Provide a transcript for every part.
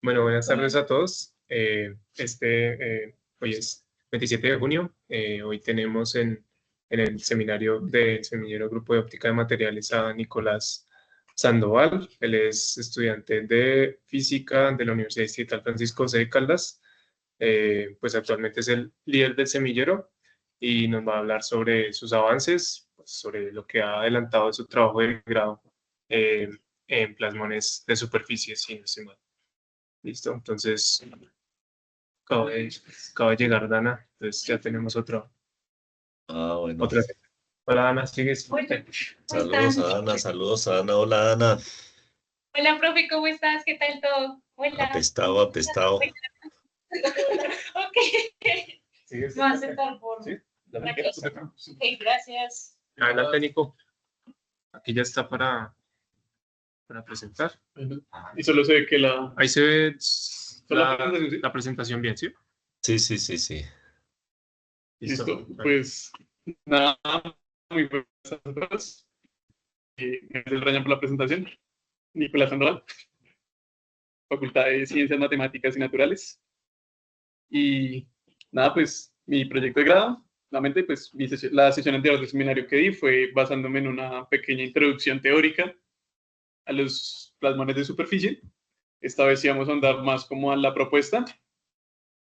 Bueno, buenas tardes a todos. Hoy es 27 de junio. Hoy tenemos en el seminario del Semillero Grupo de Óptica de Materiales a Nicolás Sandoval. Él es estudiante de física de la Universidad Distrital Francisco José de Caldas. Pues actualmente es el líder del semillero y nos va a hablar sobre sus avances, pues, sobre lo que ha adelantado de su trabajo de grado eh, en plasmones de superficie, si no estoy mal. Listo, entonces acaba de llegar Dana, entonces ya tenemos Bueno. otra. Hola Dana, ¿sigues? Saludos a Ana. Hola, Ana. Hola, profe, ¿cómo estás? ¿Qué tal todo? Hola. Apestado. Ok. ¿Sigues? Me voy a sentar por ¿Sí? aquí. Ok, gracias. Adelante, Nico. Aquí ya está para presentar. Y solo se ve que Ahí se ve la presentación bien, ¿sí? Sí. Listo. Pues nada, muy buenas a todos. Gracias, Ryan, por la presentación. Nicolás Sandoval, Facultad de Ciencias Matemáticas y Naturales. Y nada, pues mi proyecto de grado, nuevamente, pues la sesión anterior del seminario que di fue basándome en una pequeña introducción teórica a los plasmones de superficie. Esta vez íbamos a andar más como a la propuesta,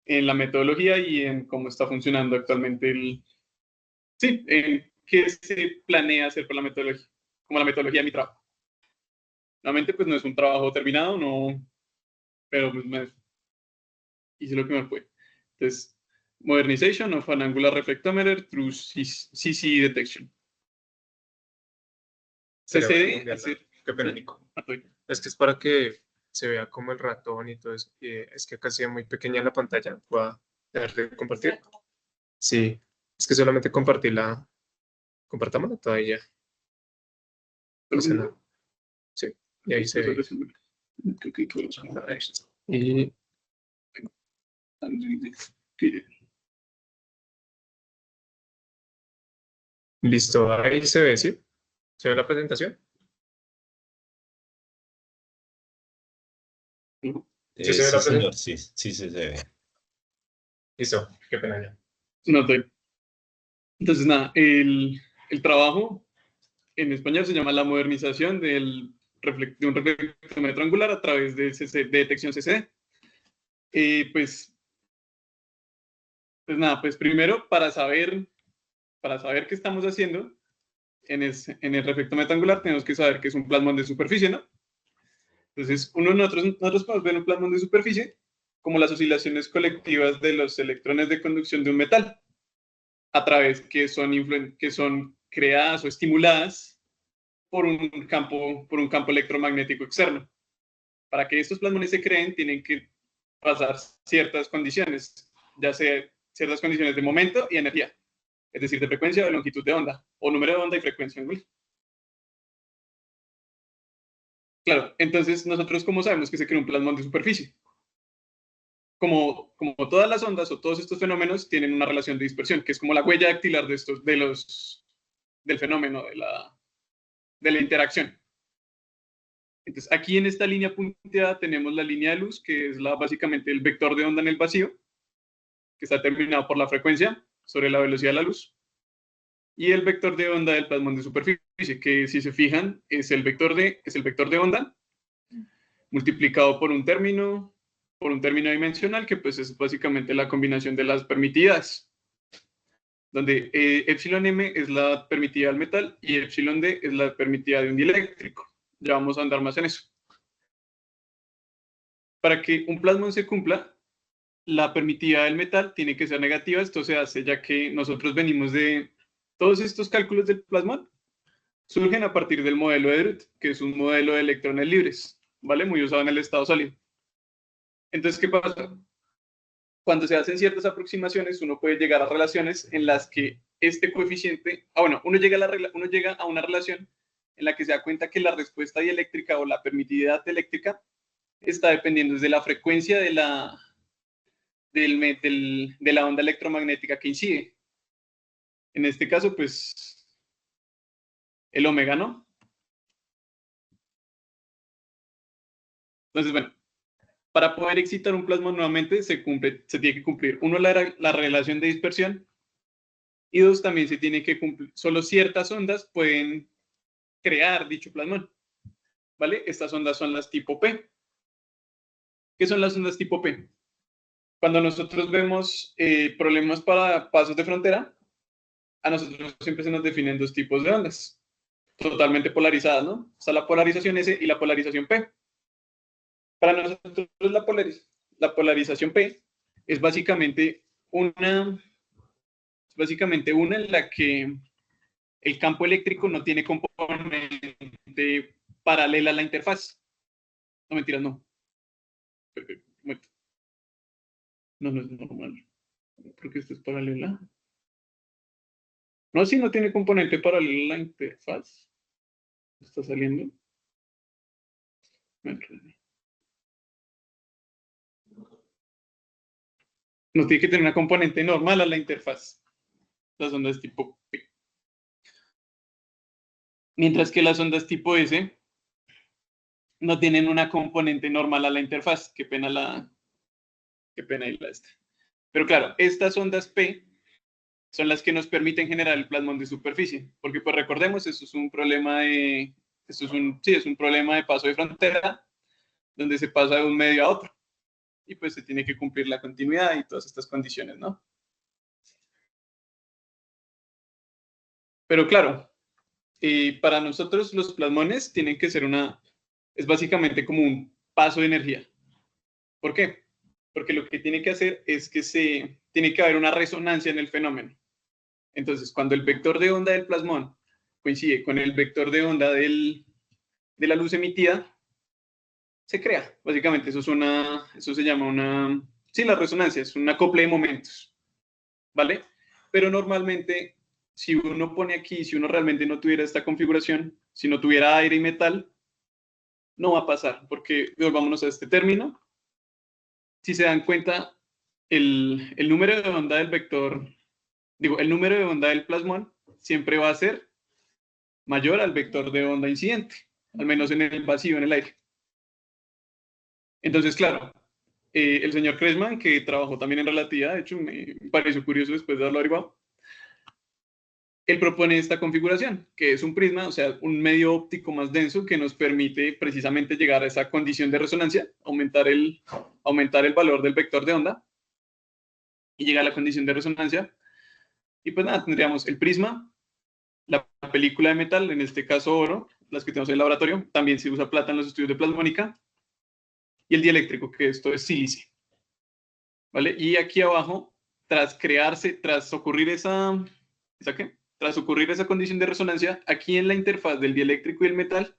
en la metodología y en cómo está funcionando actualmente qué se planea hacer con la metodología, como la metodología de mi trabajo. Nuevamente, pues no es un trabajo terminado, no, pero pues hice lo que me fue. Entonces, Modernization of an Angular Reflectometer through CC Detection. CCD, qué pena, Nico. Es que es para que se vea como el ratón y todo eso. Es que acá sea muy pequeña la pantalla. ¿Voy a dejar de compartir? Sí, es que solamente compartámosla todavía. No sé nada. Sí, y ahí se ve. Y listo, ahí se ve, ¿sí? ¿Se ve la presentación? Sí, se ve la señor, sí se ve. Listo, qué pena ya. No estoy. Entonces, nada, el trabajo en español se llama la modernización de un reflectómetro angular a través de detección CCD. Pues nada, pues primero para saber qué estamos haciendo en el reflectómetro angular tenemos que saber que es un plasmón de superficie, ¿no? Entonces, nosotros podemos ver un plasmón de superficie como las oscilaciones colectivas de los electrones de conducción de un metal, a través que son creadas o estimuladas por un campo electromagnético externo. Para que estos plasmones se creen, tienen que pasar ciertas condiciones, ya sea ciertas condiciones de momento y energía, es decir, de frecuencia o longitud de onda, o número de onda y frecuencia angular. Claro, entonces nosotros, ¿cómo sabemos que se crea un plasmón de superficie? Como todas las ondas o todos estos fenómenos tienen una relación de dispersión, que es como la huella dactilar del fenómeno, de la interacción. Entonces, aquí en esta línea punteada tenemos la línea de luz, que es básicamente el vector de onda en el vacío, que está determinado por la frecuencia sobre la velocidad de la luz, y el vector de onda del plasmón de superficie, que si se fijan es el vector de onda multiplicado por un término dimensional, que pues es básicamente la combinación de las permitividades, donde epsilon m es la permitida del metal y epsilon d es la permitida de un dieléctrico. Ya vamos a andar más en eso. Para que un plasmón se cumpla, la permitividad del metal tiene que ser negativa. Esto se hace ya que nosotros venimos de todos estos cálculos del plasmón, surgen a partir del modelo de Drude, que es un modelo de electrones libres, ¿vale? Muy usado en el estado sólido. Entonces, ¿qué pasa? Cuando se hacen ciertas aproximaciones, uno puede llegar a relaciones en las que este coeficiente, uno llega a una relación en la que se da cuenta que la respuesta dieléctrica o la permitividad eléctrica está dependiendo desde la frecuencia de la onda electromagnética que incide. En este caso, pues, el omega, ¿no? Entonces, bueno, Para poder excitar un plasmón nuevamente se tiene que cumplir, uno, la relación de dispersión, y dos, también se tiene que cumplir, solo ciertas ondas pueden crear dicho plasmón, ¿vale? Estas ondas son las tipo P. ¿Qué son las ondas tipo P? Cuando nosotros vemos problemas para pasos de frontera, a nosotros siempre se nos definen dos tipos de ondas, totalmente polarizadas, ¿no? Está la polarización S y la polarización P. Para nosotros la polarización P es básicamente una en la que el campo eléctrico no tiene componente paralela a la interfaz. No, mentiras, no. No es normal. Creo que esto es paralela. No, sí, no tiene componente paralela a la interfaz. Está saliendo. No tiene que tener una componente normal a la interfaz. Las ondas tipo P. Mientras que las ondas tipo S no tienen una componente normal a la interfaz. Qué pena ahí la esta. Pero claro, estas ondas P son las que nos permiten generar el plasmón de superficie. Porque pues recordemos, eso es un problema de... es un problema de paso de frontera, donde se pasa de un medio a otro. Y pues se tiene que cumplir la continuidad y todas estas condiciones, ¿no? Pero claro, para nosotros los plasmones tienen que ser es básicamente como un paso de energía. ¿Por qué? Porque lo que tiene que hacer es que tiene que haber una resonancia en el fenómeno. Entonces, cuando el vector de onda del plasmón coincide con el vector de onda de la luz emitida, se crea. Básicamente, eso se llama la resonancia, es un acople de momentos, ¿vale? Pero normalmente, si uno pone aquí, si uno realmente no tuviera esta configuración, si no tuviera aire y metal, no va a pasar, porque volvámonos a este término. Si se dan cuenta, el número de onda del vector, el número de onda del plasmón siempre va a ser mayor al vector de onda incidente, al menos en el vacío, en el aire. Entonces, claro, el señor Kretschmann, que trabajó también en relatividad, de hecho me pareció curioso después de haberlo averiguado, él propone esta configuración, que es un prisma, o sea, un medio óptico más denso que nos permite precisamente llegar a esa condición de resonancia, aumentar el valor del vector de onda y llegar a la condición de resonancia. Y pues nada, tendríamos el prisma, la película de metal, en este caso oro, las que tenemos en el laboratorio, también se usa plata en los estudios de plasmónica, y el dieléctrico, que esto es sílice, ¿vale? Y aquí abajo, tras ocurrir esa condición de resonancia, aquí en la interfaz del dieléctrico y el metal,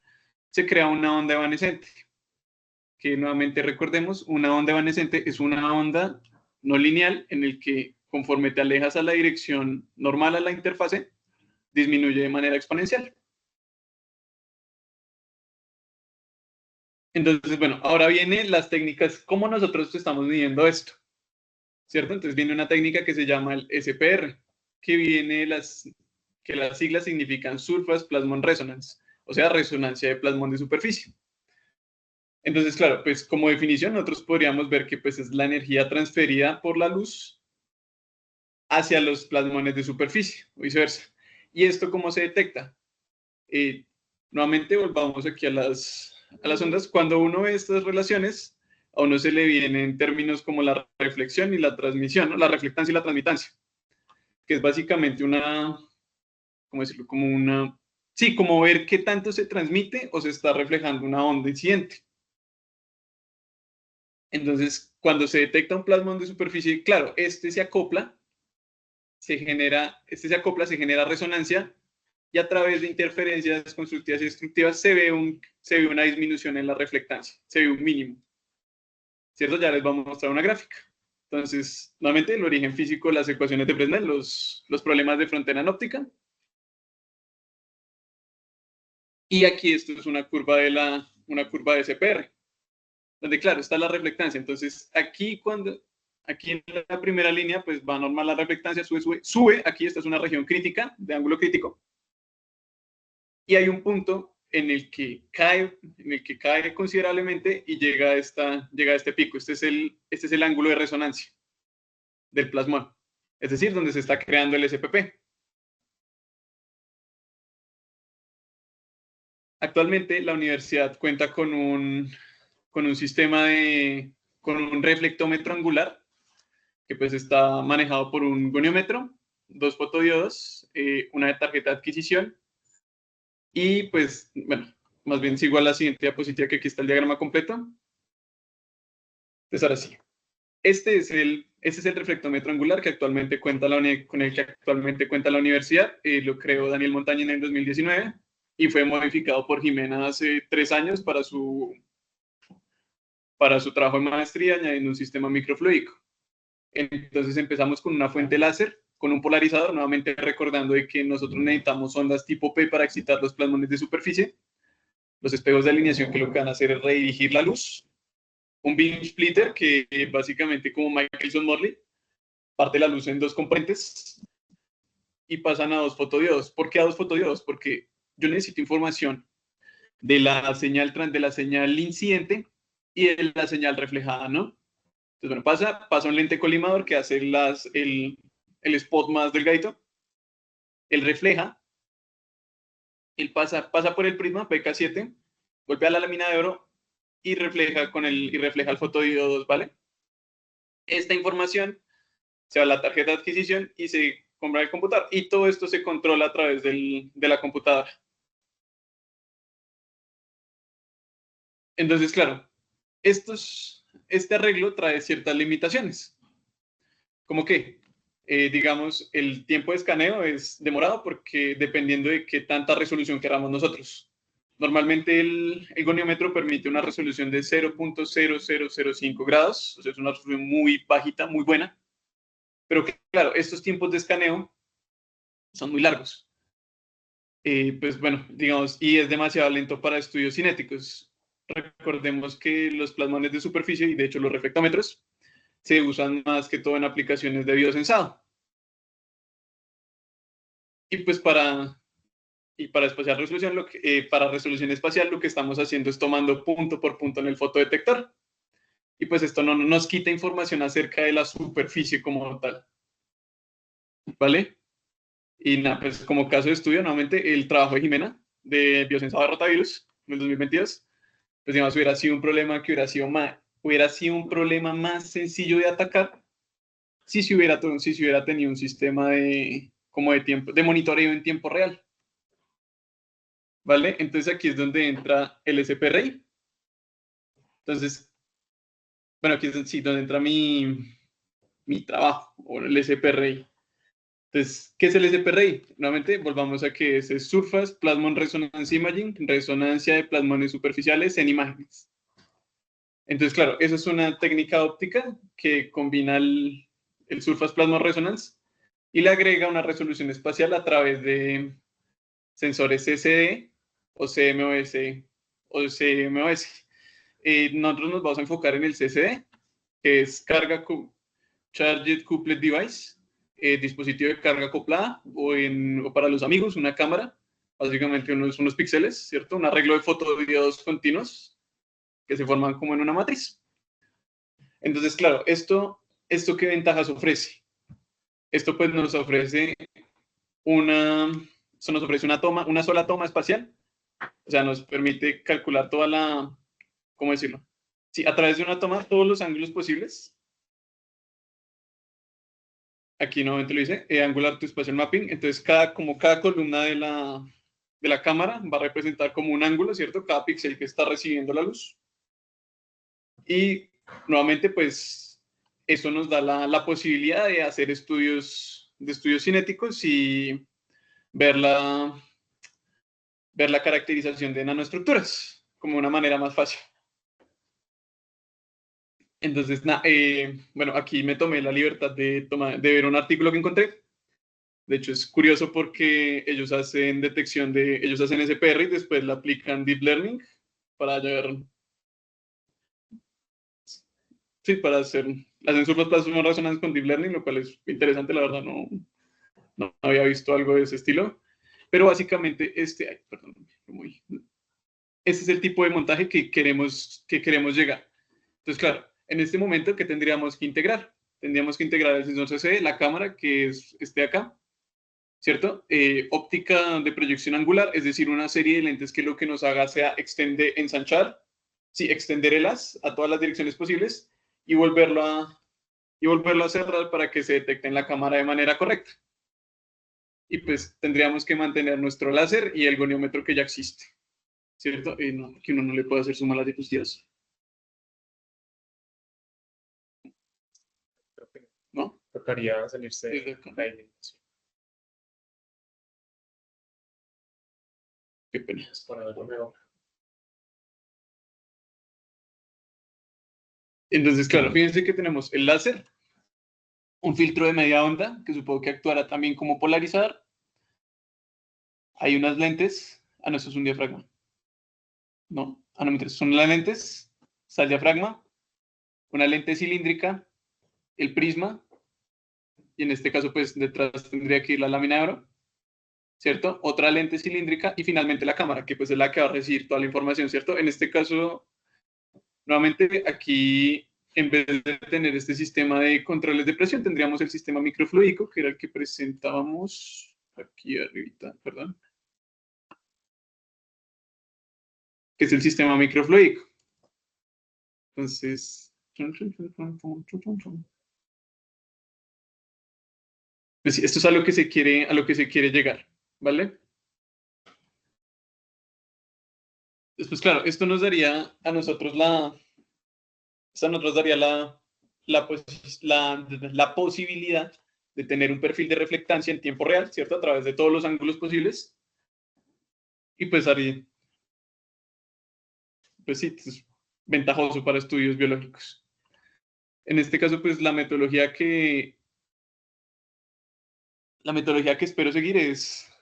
se crea una onda evanescente, que nuevamente recordemos, una onda evanescente es una onda no lineal en el que conforme te alejas a la dirección normal a la interfase, disminuye de manera exponencial. Entonces, bueno, ahora vienen las técnicas, ¿cómo nosotros estamos midiendo esto? ¿Cierto? Entonces viene una técnica que se llama el SPR, que las siglas significan Surface Plasmon Resonance, o sea, resonancia de plasmón de superficie. Entonces, claro, pues como definición nosotros podríamos ver que pues es la energía transferida por la luz hacia los plasmones de superficie, o viceversa. ¿Y esto cómo se detecta? Nuevamente volvamos aquí a las ondas. Cuando uno ve estas relaciones, a uno se le vienen términos como la reflexión y la transmisión, ¿no? La reflectancia y la transmitancia, que es básicamente ¿cómo decirlo? Como ver qué tanto se transmite o se está reflejando una onda incidente. Entonces, cuando se detecta un plasmón de superficie, claro, se acopla, se genera resonancia, y a través de interferencias constructivas y destructivas se ve una disminución en la reflectancia, se ve un mínimo. ¿Cierto? Ya les vamos a mostrar una gráfica. Entonces, nuevamente, el origen físico, las ecuaciones de Fresnel, los problemas de frontera en óptica. Y aquí esto es una curva de SPR, donde, claro, está la reflectancia. Entonces, aquí en la primera línea, pues va normal la reflectancia, sube. Aquí esta es una región crítica, de ángulo crítico. Y hay un punto en el que cae considerablemente y llega a este pico. Este es el ángulo de resonancia del plasmón, es decir, donde se está creando el SPP. Actualmente la universidad cuenta con un sistema con un reflectómetro angular que pues está manejado por un goniómetro, 2 fotodiodos, una tarjeta de adquisición y pues, bueno, más bien sigo a la siguiente diapositiva, que aquí está el diagrama completo. Entonces ahora sí, este es el reflectómetro angular que actualmente cuenta con el que actualmente cuenta la universidad. Lo creó Daniel Montaña en el 2019 y fue modificado por Jimena hace 3 años para su trabajo de maestría, añadiendo un sistema microfluídico. Entonces empezamos con una fuente láser, con un polarizador, nuevamente recordando de que nosotros necesitamos ondas tipo P para excitar los plasmones de superficie. Los espejos de alineación que lo que van a hacer es redirigir la luz. Un beam splitter que básicamente, como Michelson-Morley, parte la luz en 2 componentes y pasan a 2 fotodiodos. ¿Por qué a 2 fotodiodos? Porque yo necesito información de la señal incidente y de la señal reflejada, ¿no? Entonces, bueno, pasa un lente colimador que hace el spot más delgadito, él refleja, él pasa por el prisma PK7, golpea la lámina de oro y refleja el fotodiodo 2, ¿vale? Esta información se va a la tarjeta de adquisición y se compra el computador, y todo esto se controla a través de la computadora. Entonces, claro, este arreglo trae ciertas limitaciones. ¿Cómo qué? Digamos, el tiempo de escaneo es demorado porque dependiendo de qué tanta resolución queramos nosotros. Normalmente el goniómetro permite una resolución de 0.0005 grados, o sea, es una resolución muy bajita, muy buena. Pero claro, estos tiempos de escaneo son muy largos. Pues bueno, digamos, y es demasiado lento para estudios cinéticos. Recordemos que los plasmones de superficie, y de hecho los reflectómetros, se usan más que todo en aplicaciones de biosensado. Y pues para espacial resolución, para resolución espacial, lo que estamos haciendo es tomando punto por punto en el fotodetector. Y pues esto no nos quita información acerca de la superficie como tal. ¿Vale? Y nada, pues como caso de estudio, nuevamente, el trabajo de Jimena de biosensado de rotavirus en el 2022, pues digamos, hubiera sido un problema que hubiera sido un problema más sencillo de atacar si se hubiera tenido un sistema de monitoreo en tiempo real. ¿Vale? Entonces aquí es donde entra el SPRI. Entonces, bueno, aquí es donde entra mi trabajo, o el SPRI. Entonces, ¿qué es el SPRI? Nuevamente, volvamos a que es Surface Plasmon Resonance Imaging, resonancia de plasmones superficiales en imágenes. Entonces, claro, eso es una técnica óptica que combina el Surface Plasmon Resonance y le agrega una resolución espacial a través de sensores CCD o CMOS o CMOS. Nosotros nos vamos a enfocar en el CCD, que es Charged Coupled Device, dispositivo de carga acoplada, o para los amigos, una cámara, básicamente unos píxeles, ¿cierto? Un arreglo de fotodiodos continuos que se forman como en una matriz. Entonces, claro, ¿esto qué ventajas ofrece? Esto pues nos ofrece una sola toma espacial, o sea, nos permite calcular toda la, ¿cómo decirlo? Sí, a través de una toma, todos los ángulos posibles. Aquí nuevamente lo dice, Angular to Spatial Mapping. Entonces, cada columna de la cámara va a representar como un ángulo, ¿cierto? Cada píxel que está recibiendo la luz. Y nuevamente, pues, eso nos da la posibilidad de hacer estudios cinéticos y ver la caracterización de nanoestructuras como una manera más fácil. Entonces, bueno, aquí me tomé la libertad de ver un artículo que encontré. De hecho, es curioso porque ellos hacen SPR y después le aplican Deep Learning para hacen Surface Plasmon Resonance con Deep Learning, lo cual es interesante, la verdad, no había visto algo de ese estilo. Pero básicamente, perdón, ese es el tipo de montaje que queremos llegar. Entonces, claro, en este momento, ¿qué tendríamos que integrar? Tendríamos que integrar el sensor CCD, la cámara, que es este de acá, ¿cierto? Óptica de proyección angular, es decir, una serie de lentes que lo que nos haga sea ensanchar, sí, extender el haz a todas las direcciones posibles y volverlo a cerrar para que se detecte en la cámara de manera correcta. Y pues tendríamos que mantener nuestro láser y el goniómetro que ya existe, ¿cierto? No, que uno no le puede hacer suma a las diapositivas. ¿No? Tocaría salirse Desde acá. de ahí. Qué pena. Para verlo mejor. Entonces, claro, fíjense que tenemos el láser, un filtro de media onda, que supongo que actuará también como polarizador. Hay unas lentes. Ah, no, eso es un diafragma. No, no, mentira, son las lentes. Está el diafragma, una lente cilíndrica, el prisma, y en este caso, pues detrás tendría que ir la lámina de oro, ¿cierto? Otra lente cilíndrica y finalmente la cámara, que pues es la que va a recibir toda la información, ¿cierto? En este caso, nuevamente, aquí, en vez de tener este sistema de controles de presión, tendríamos el sistema microfluídico, que era el que presentábamos aquí arribita, perdón, que es el sistema microfluídico. Entonces, pues sí, esto es a lo que se quiere llegar, ¿vale? Después, claro, esto nos daría a nosotros la posibilidad de tener un perfil de reflectancia en tiempo real, ¿cierto? A través de todos los ángulos posibles. Y pues haría, pues sí, es ventajoso para estudios biológicos. En este caso, pues la metodología que espero seguir es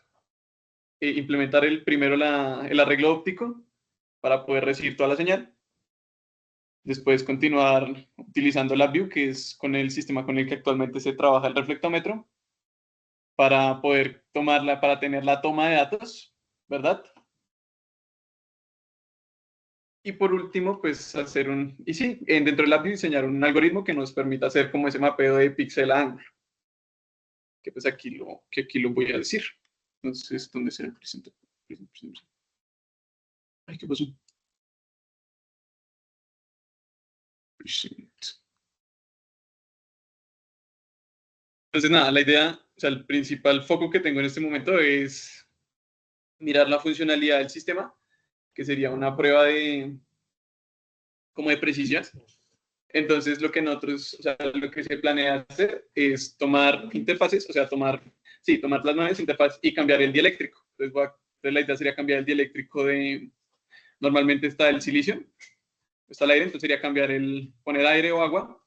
implementar primero el arreglo óptico para poder recibir toda la señal. Después continuar utilizando LabVIEW, que es con el sistema con el que actualmente se trabaja el reflectómetro, para poder para tener la toma de datos, ¿verdad? Y por último, pues dentro de LabVIEW diseñar un algoritmo que nos permita hacer como ese mapeo de píxel a ángulo, que pues aquí lo voy a decir. Entonces, ¿dónde se presenta? Ay, ¿qué pasó? Entonces, nada, la idea, o sea, el principal foco que tengo en este momento es mirar la funcionalidad del sistema, que sería una prueba como de precisión. Entonces, lo que se planea hacer es tomar interfaces, o sea, tomar plasmones, interfaz y cambiar el dieléctrico. Entonces, la idea sería cambiar el dieléctrico normalmente está el silicio, está el aire, entonces sería poner aire o agua,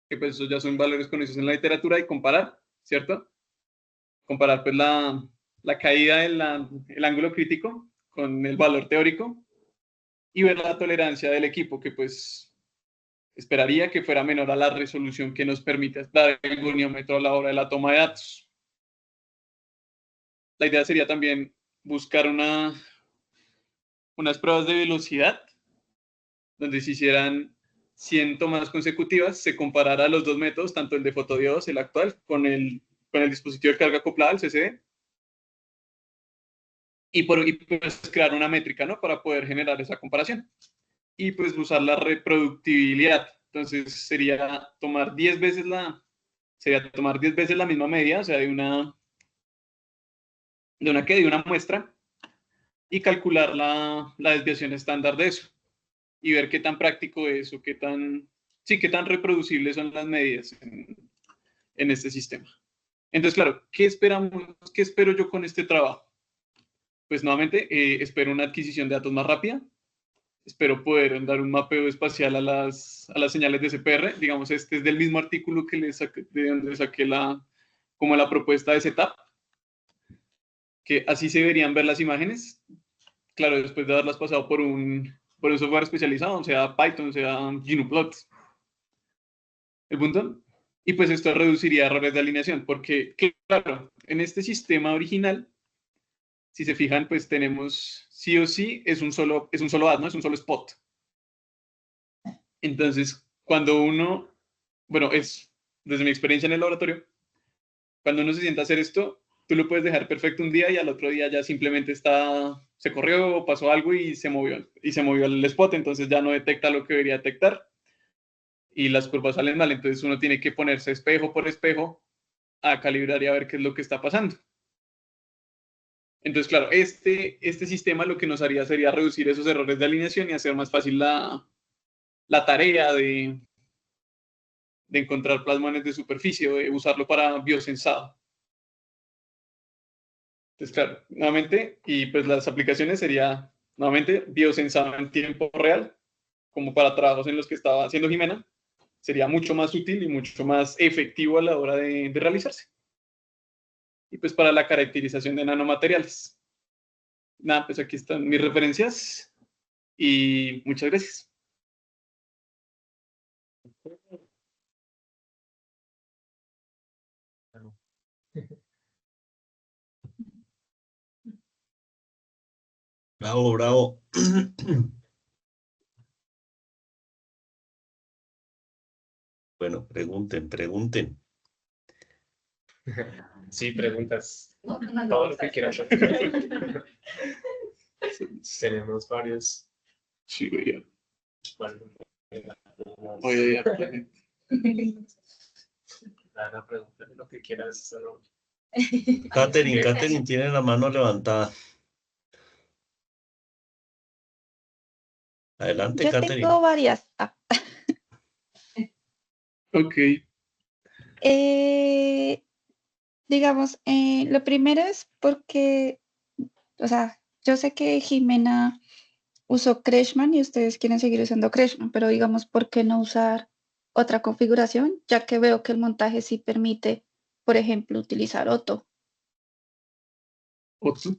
que pues esos ya son valores conocidos en la literatura, y comparar, ¿cierto? Comparar pues la caída del ángulo crítico con el valor teórico y ver la tolerancia del equipo, que pues esperaría que fuera menor a la resolución que nos permite dar el goniómetro a la hora de la toma de datos. La idea sería también buscar unas pruebas de velocidad, donde se hicieran 100 tomas consecutivas, se comparara los dos métodos, tanto el de fotodiodos, el actual, con el dispositivo de carga acoplada, el CCD, y pues crear una métrica, ¿no? Para poder generar esa comparación. Y pues usar la reproductibilidad. Entonces sería tomar 10 veces la misma medida, o sea, de una muestra, y calcular la desviación estándar de eso y ver qué tan práctico es o qué tan reproducibles son las medidas en este sistema. Entonces, claro, ¿qué espero yo con este trabajo? Pues nuevamente, espero una adquisición de datos más rápida, espero poder dar un mapeo espacial a las señales de CPR. Digamos, este es del mismo artículo que de donde saqué la propuesta de setup, que así se deberían ver las imágenes. Claro, después de haberlas pasado por un software especializado, sea Python, sea Gnuplot. ¿El punto? Y pues esto reduciría errores de alineación, porque, claro, en este sistema original, si se fijan, pues tenemos sí o sí es un solo haz, ¿no? Es un solo spot. Entonces, cuando uno, bueno, es desde mi experiencia en el laboratorio, cuando uno se sienta a hacer esto, tú lo puedes dejar perfecto un día y al otro día ya simplemente se corrió, pasó algo y se movió el spot, entonces ya no detecta lo que debería detectar y las curvas salen mal, entonces uno tiene que ponerse espejo por espejo a calibrar y a ver qué es lo que está pasando. Entonces, claro, este sistema lo que nos haría sería reducir esos errores de alineación y hacer más fácil la tarea de encontrar plasmones de superficie o de usarlo para biosensado. Entonces, claro, nuevamente, y pues las aplicaciones sería, nuevamente, biosensado en tiempo real, como para trabajos en los que estaba haciendo Jimena, sería mucho más útil y mucho más efectivo a la hora de realizarse. Y pues para la caracterización de nanomateriales. Nada, pues aquí están mis referencias y muchas gracias. Bravo, bravo. Bueno, pregunten. Sí, preguntas. Todo lo que quieras. Tenemos varios. Sí, oye, Bueno, oye, Ana, pregúntale lo que quieras. Solo. Catherine tiene la mano levantada. Adelante, Yo Catherine. tengo varias. ok. Eh, digamos, lo primero es porque, o sea, yo sé que Jimena usó Crashman y ustedes quieren seguir usando Crashman, pero digamos, ¿por qué no usar otra configuración? Ya que veo que el montaje sí permite, por ejemplo, utilizar Otto. Otto.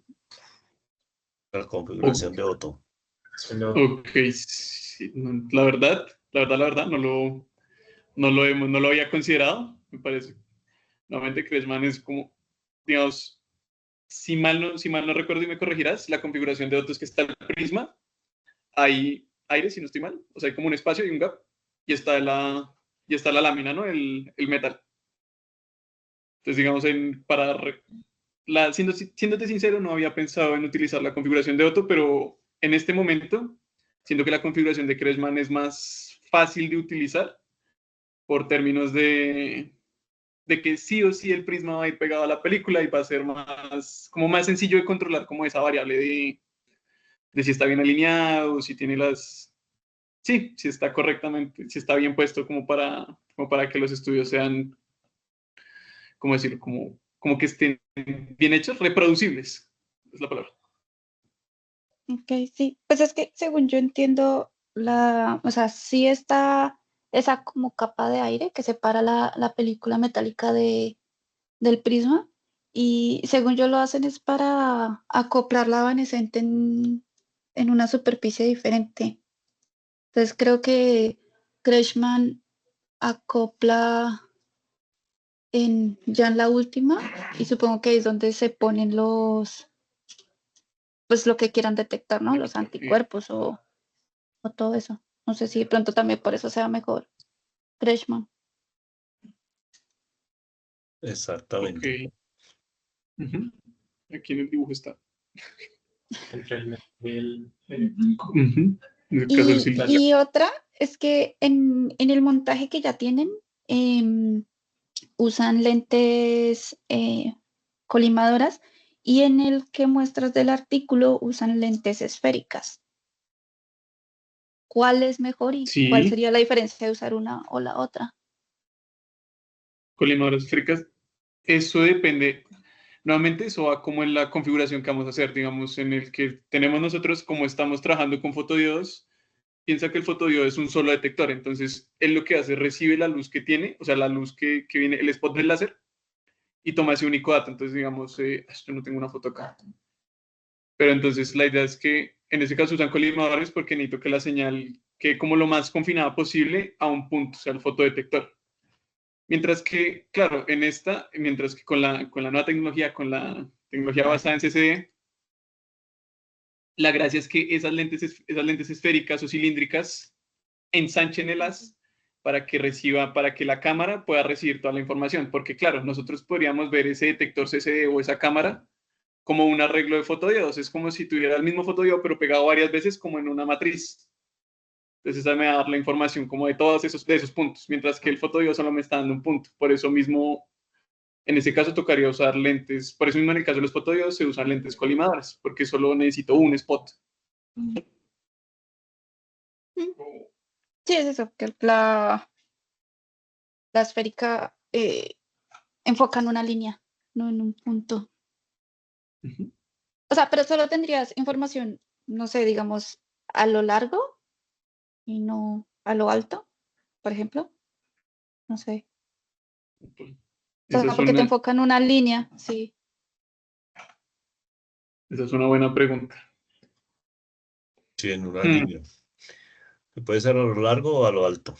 La configuración de Otto. Ok, sí, la verdad, no lo había considerado, me parece. Nuevamente, Crashman es como, digamos, si mal no recuerdo y me corregirás, la configuración de Otto es que está el prisma, hay aire, si no estoy mal, o sea, hay como un espacio y un gap, y está la lámina, ¿no? El metal. Entonces, digamos, siéndote sincero, no había pensado en utilizar la configuración de Otto, pero en este momento, siento que la configuración de Crashman es más fácil de utilizar por términos de que sí o sí el prisma va a ir pegado a la película y va a ser más sencillo de controlar como esa variable de si está bien alineado, si tiene si está correctamente, si está bien puesto como para que los estudios sean, ¿cómo decirlo? Como que estén bien hechos, reproducibles, es la palabra. Ok, sí. Pues es que según yo entiendo, o sea, sí está esa como capa de aire que separa la película metálica del prisma y según yo lo hacen es para acoplar la evanescente en una superficie diferente. Entonces creo que Crashman acopla ya en la última y supongo que ahí es donde se ponen pues lo que quieran detectar, ¿no? Los anticuerpos o todo eso. No sé si de pronto también por eso sea mejor Crashman. Exactamente. Ok. Ujú. Aquí en el dibujo está. Entre el Ujú. En el caso del silbato. Y otra es que en el montaje que ya tienen, em, usan lentes colimadoras y en el que muestras del artículo usan lentes esféricas. ¿Cuál es mejor y cuál Sí, sería la diferencia de usar una o la otra? colimadoras esféricas. Eso depende. Nuevamente, eso va como en la configuración que vamos a hacer, digamos, en el que tenemos nosotros, como estamos trabajando con fotodiodos, piensa que el fotodiodo es un solo detector, entonces él lo que hace es recibe la luz que tiene, o sea, la luz que viene, el spot del láser, y toma ese único dato. Entonces, digamos, yo no tengo una foto acá, pero entonces la idea es que en ese caso usan colimadores porque necesito que la señal quede como lo más confinada posible a un punto, o sea, el fotodetector. Mientras que, claro, mientras que con la nueva tecnología, con la tecnología basada en CCD, La gracia es que esas lentes esféricas o cilíndricas ensanchen el haz para que la cámara pueda recibir toda la información, porque claro, nosotros podríamos ver ese detector CCD o esa cámara como un arreglo de fotodiodos, es como si tuviera el mismo fotodiodo pero pegado varias veces como en una matriz. Entonces esa me va a dar la información como de todos de esos puntos, mientras que el fotodiodo solo me está dando un punto. Por eso mismo, en ese caso tocaría usar lentes, por eso mismo en el caso de los fotodiodos se usan lentes colimadoras, porque solo necesito un spot. Sí, es eso, que la esférica enfoca en una línea, no en un punto. Ujú. O sea, pero solo tendrías información, no sé, digamos, a lo largo y no a lo alto, por ejemplo. No sé. O Esa sea, es porque te una, enfoca en una línea, sí. esa es una buena pregunta. Sí, en una Hmm. línea. Que puede ser a lo largo o a lo alto.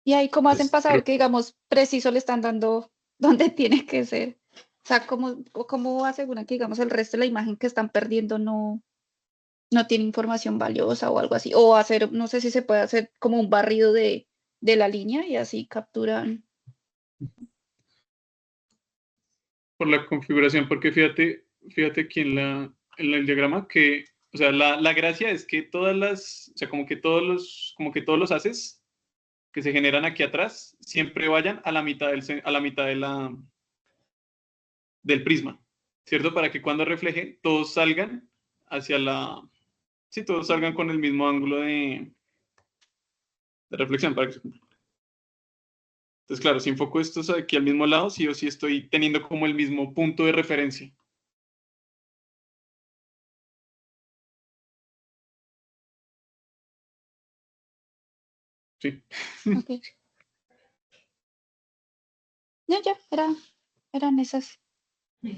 Y ahí, ¿cómo hacen Pues, para saber Pero, que, digamos, preciso le están dando donde tiene que ser? O sea, ¿cómo aseguran que, digamos, el resto de la imagen que están perdiendo no tiene información valiosa o algo así? O hacer, no sé si se puede hacer como un barrido de la línea y así capturan. por la configuración, porque fíjate aquí en el diagrama que, o sea, la gracia es que o sea, como que todos los haces que se generan aquí atrás siempre vayan a la mitad del prisma, ¿cierto? Para que cuando refleje todos salgan hacia sí, todos salgan con el mismo ángulo de reflexión para que se cumpla. Entonces, claro, si enfoco estos aquí al mismo lado, sí o sí estoy teniendo como el mismo punto de referencia. Sí. Ok. No, ya, eran esas. Yo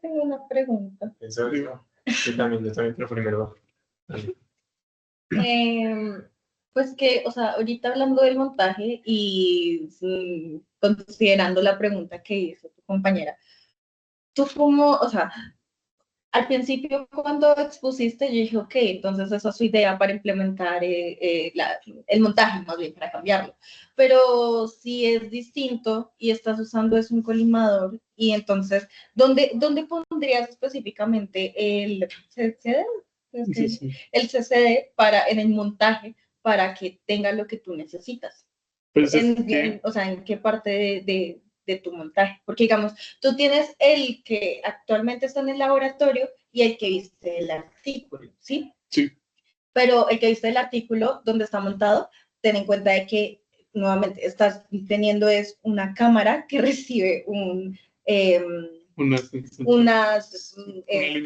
tengo una pregunta. Eso, yo también, pero primero. Dale. Em, pues que, o sea, ahorita hablando del montaje y considerando la pregunta que hizo tu compañera, tú cómo, o sea, al principio cuando expusiste yo dije, ok, entonces esa es su idea para implementar el montaje, más bien para cambiarlo. Pero si es distinto y estás usando es un colimador, y entonces, ¿dónde pondrías específicamente el CCD? Sí, sí. El CCD en el montaje para que tenga lo que tú necesitas. Pues es que, O sea, ¿en qué parte de tu montaje? Porque digamos, tú tienes el que actualmente está en el laboratorio y el que viste el artículo, ¿sí? sí. Pero el que viste el artículo donde está montado, ten en cuenta de que nuevamente estás teniendo es una cámara que recibe unas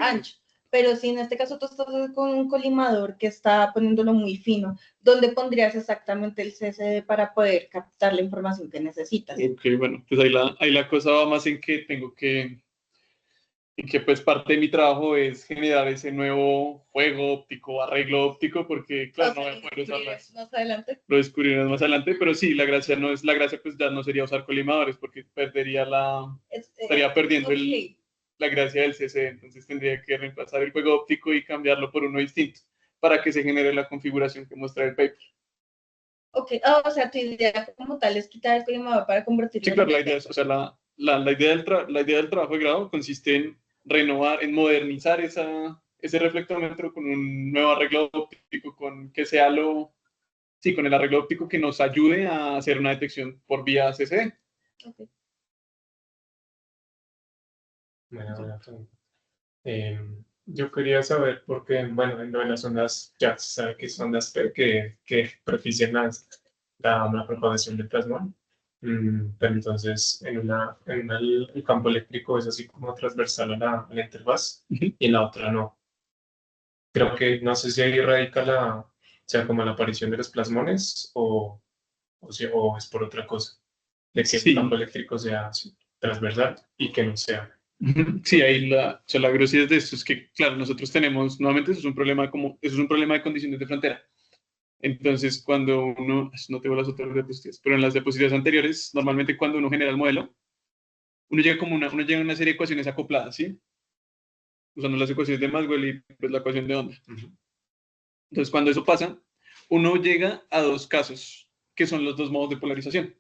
ancho. Pero si en este caso tú estás con un colimador que está poniéndolo muy fino, ¿dónde pondrías exactamente el CCD para poder captar la información que necesitas? Ok, bueno, pues ahí la cosa va más en que en que pues parte de mi trabajo es generar ese nuevo juego óptico, arreglo óptico, porque claro, no voy a poder usarlas. Más adelante. Lo descubriremos más adelante, pero sí, la gracia pues ya no sería usar colimadores, porque estaría perdiendo Okay. la gracia del CC, entonces tendría que reemplazar el juego óptico y cambiarlo por uno distinto, para que se genere la configuración que muestra el paper. Ok, o sea, tu idea como tal es quitar el colimador para convertirlo Sí, claro, la idea es, o sea, la idea del trabajo de grado consiste en renovar, en modernizar ese reflectómetro con un nuevo arreglo óptico, sí, con el arreglo óptico que nos ayude a hacer una detección por vía CCD. Okay. Buena pregunta. Yo quería saber por qué, bueno, en lo de las ondas, ya se sabe que son ondas P que propician la propagación del plasmón. Pero entonces, el campo eléctrico es así como transversal a la interfaz Ujú. y en la otra no. Creo que no sé si ahí radica o sea, como la aparición de los plasmones o es por otra cosa, de que el campo Sí, eléctrico sea así, transversal y que no sea. sí, ahí o sea, la curiosidad de esto es que, claro, nosotros tenemos, nuevamente, eso es un problema de condiciones de frontera. Entonces, cuando no tengo las otras diapositivas, pero en las diapositivas anteriores, normalmente cuando uno genera el modelo, uno llega a una serie de ecuaciones acopladas, ¿sí? Usando las ecuaciones de Maxwell y pues, la ecuación de onda. Entonces, cuando eso pasa, uno llega a dos casos, que son los dos modos de polarización.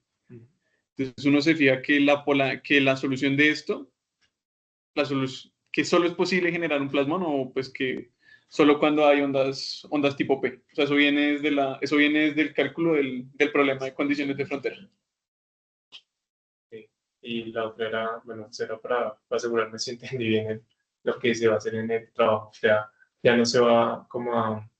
Entonces, uno se fija que la solución de esto, que solo es posible generar un plasmón, o pues que solo cuando hay ondas tipo P. O sea, eso viene desde el cálculo del problema de condiciones de frontera. Y la otra era, bueno, será para asegurarme si entendí bien lo que se va a hacer en el trabajo. O sea, ya no se va como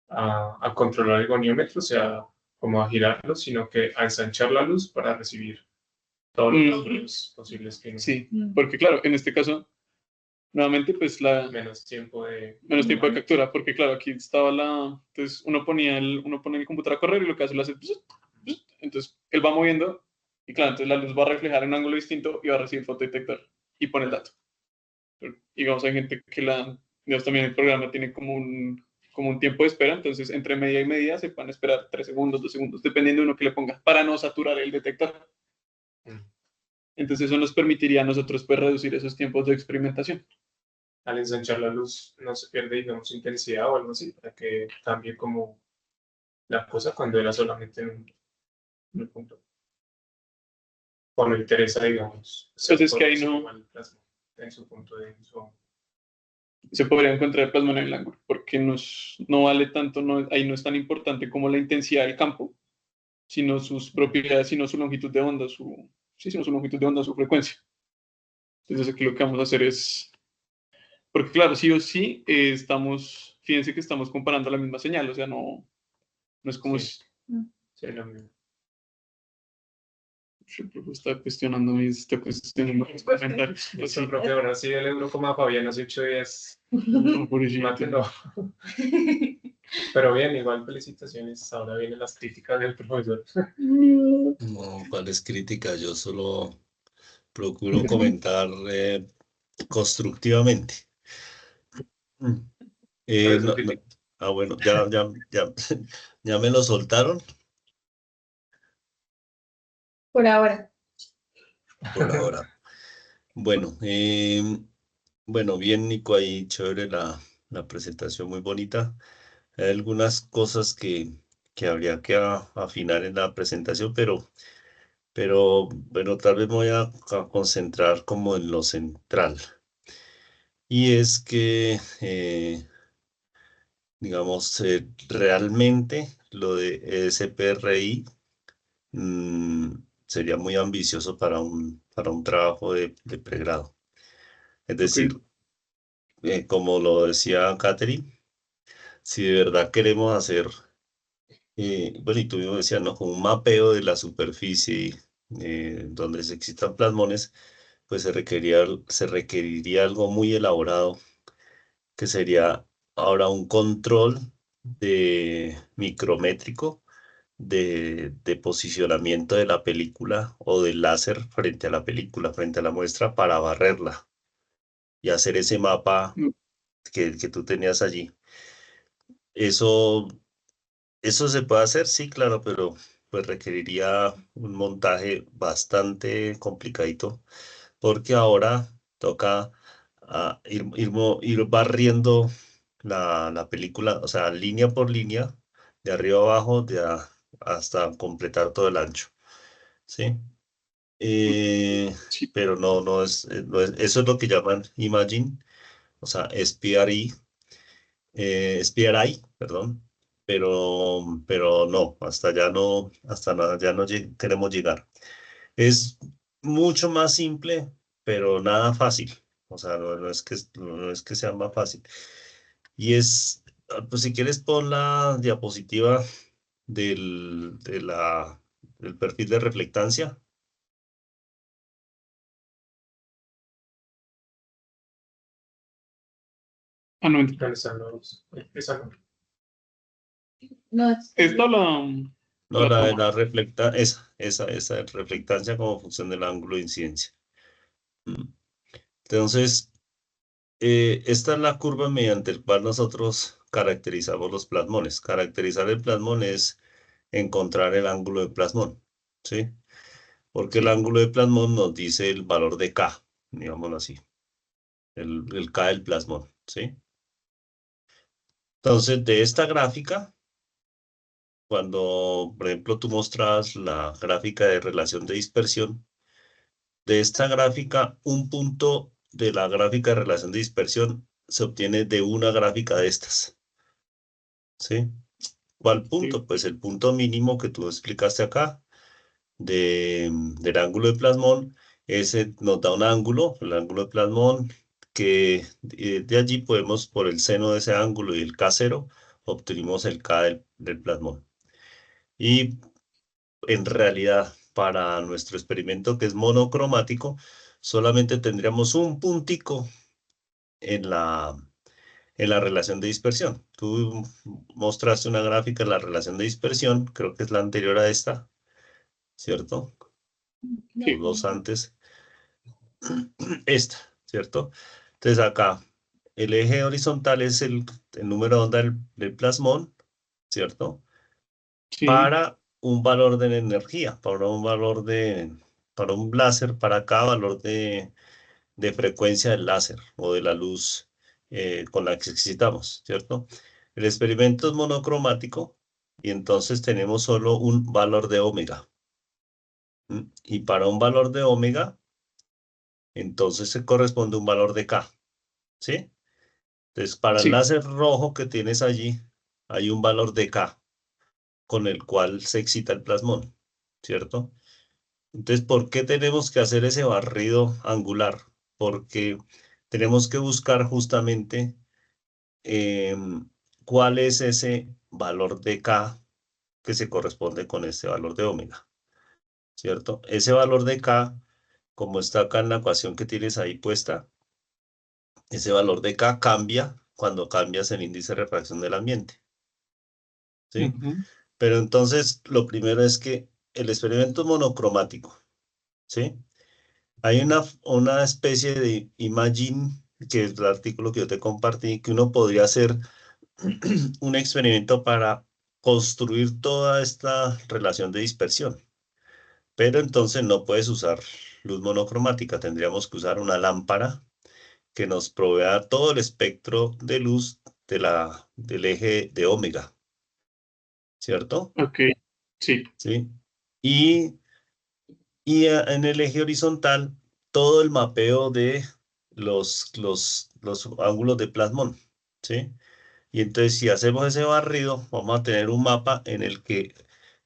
a controlar el goniómetro, o sea, como a girarlo, sino que a ensanchar la luz para recibir todos los números posibles que Sí, porque claro, en este caso, nuevamente, pues menos tiempo de captura, porque claro, aquí estaba entonces uno pone el computador a correr y lo que hace lo hace, entonces él va moviendo y claro, entonces la luz va a reflejar en un ángulo distinto y va a recibir fotodetector y pone el dato. Pero, digamos, hay gente que digamos, también el programa tiene como un tiempo de espera, entonces entre media y media se pueden esperar 3 segundos, 2 segundos, dependiendo de uno que le ponga, para no saturar el detector. Entonces eso nos permitiría a nosotros pues reducir esos tiempos de experimentación. Al ensanchar la luz no se pierde, digamos, intensidad o algo así, para que cambie como la cosa cuando era solamente en un punto. O no interesa, digamos. Pues es que ahí no en su punto de vista. Se podría encontrar el plasmón en el ángulo, porque no vale tanto, ahí no es tan importante como la intensidad del campo, sino sus propiedades, sino su longitud de onda, sino su longitud de onda, su frecuencia. Entonces aquí lo que vamos a hacer es, porque claro, sí o sí, fíjense que estamos comparando la misma señal, o sea, no es como Sí, lo mismo. El profe está cuestionando mis comentarios. Pues el profe ahora sí el euro como a Fabián hace 8 días. No, pobrecito. Mátelo. Pero bien, igual felicitaciones. Ahora vienen las críticas del profesor. No, ¿cuáles críticas? Yo solo procuro comentar constructivamente. Bueno, ya me lo soltaron. Por ahora. Por ahora. Bueno, bien, Nico, ahí chévere la presentación, muy bonita. Hay algunas cosas que habría que afinar en la presentación, pero bueno, tal vez me voy a concentrar como en lo central. Y es que, digamos, realmente lo de SPRI sería muy ambicioso para un trabajo de pregrado. Es decir, como lo decía Catherine, si de verdad queremos hacer, bueno, y tú mismo decías, ¿no? Como un mapeo de la superficie donde se existan plasmones, pues se requeriría algo muy elaborado, que sería ahora un control de micrométrico de posicionamiento de la película o del láser frente a la película, frente a la muestra, para barrerla y hacer ese mapa que tú tenías allí. Eso se puede hacer, sí, claro, pero pues requeriría un montaje bastante complicadito, porque ahora toca ir barriendo la película, o sea, línea por línea, de arriba abajo, hasta completar todo el ancho, ¿sí? Sí. Pero no es, eso es lo que llaman imaging, o sea, SPRI, perdón, pero no, hasta allá no, hasta nada, ya no queremos llegar. Es mucho más simple, pero nada fácil. O sea, no es que sea más fácil. Y pues si quieres pon la diapositiva del perfil de reflectancia. No, ¿Dónde están los? Esa no. No, esta No, toma. esa reflectancia como función del ángulo de incidencia. Entonces, esta es la curva mediante la cual nosotros caracterizamos los plasmones. Caracterizar el plasmón es encontrar el ángulo de plasmón, ¿sí? porque el ángulo de plasmón nos dice el valor de K, digámoslo así, el K del plasmón, ¿sí? Entonces, de esta gráfica, cuando, por ejemplo, tú mostras la gráfica de relación de dispersión, de esta gráfica, un punto de la gráfica de relación de dispersión se obtiene de una gráfica de estas, ¿sí? ¿Cuál punto? Pues el punto mínimo que tú explicaste acá, del ángulo de plasmón, ese nos da un ángulo, el ángulo de plasmón, que de allí podemos, por el seno de ese ángulo y el K0, obtuvimos el K del plasmón. Y en realidad, para nuestro experimento que es monocromático, solamente tendríamos un puntico en la relación de dispersión. Tú mostraste una gráfica de la relación de dispersión, creo que es la anterior a esta, ¿cierto? O dos antes. Esta, ¿cierto? Entonces acá, el eje horizontal es el número de onda del plasmón, ¿cierto? Sí, Para un valor de energía, para un láser, para cada valor de frecuencia del láser o de la luz con la que excitamos, ¿cierto? El experimento es monocromático y entonces tenemos solo un valor de omega. Y para un valor de omega, entonces se corresponde un valor de K, ¿sí? Entonces, para el sí, láser rojo que tienes allí, hay un valor de K con el cual se excita el plasmón, ¿cierto? Entonces, ¿por qué tenemos que hacer ese barrido angular? Porque tenemos que buscar justamente cuál es ese valor de K que se corresponde con este valor de omega, ¿cierto? Ese valor de K, como está acá en la ecuación que tienes ahí puesta, ese valor de K cambia cuando cambias el índice de refracción del ambiente, ¿sí? ujú, Pero entonces, lo primero es que el experimento es monocromático, ¿sí? Hay una especie de imagine, que es el artículo que yo te compartí, que uno podría hacer un experimento para construir toda esta relación de dispersión. Pero entonces no puedes usar luz monocromática, tendríamos que usar una lámpara que nos provea todo el espectro de luz del eje de omega, ¿cierto? ok, sí, ¿Sí? Y, en el eje horizontal, todo el mapeo de los ángulos de plasmón, ¿sí? Y entonces, si hacemos ese barrido, vamos a tener un mapa en el que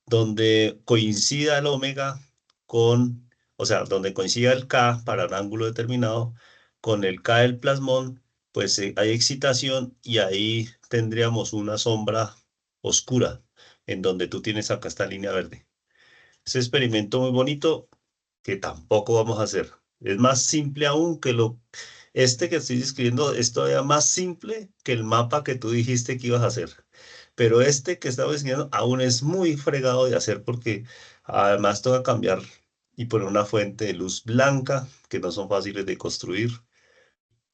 donde coincida el omega o sea, donde coincida el K para un ángulo determinado con el K del plasmón, pues hay excitación y ahí tendríamos una sombra oscura en donde tú tienes acá esta línea verde. Ese experimento muy bonito que tampoco vamos a hacer. Es más simple aún que este que estoy describiendo es todavía más simple que el mapa que tú dijiste que ibas a hacer. Pero este que estaba enseñando aún es muy fregado de hacer porque además toca cambiar y poner una fuente de luz blanca que no son fáciles de construir.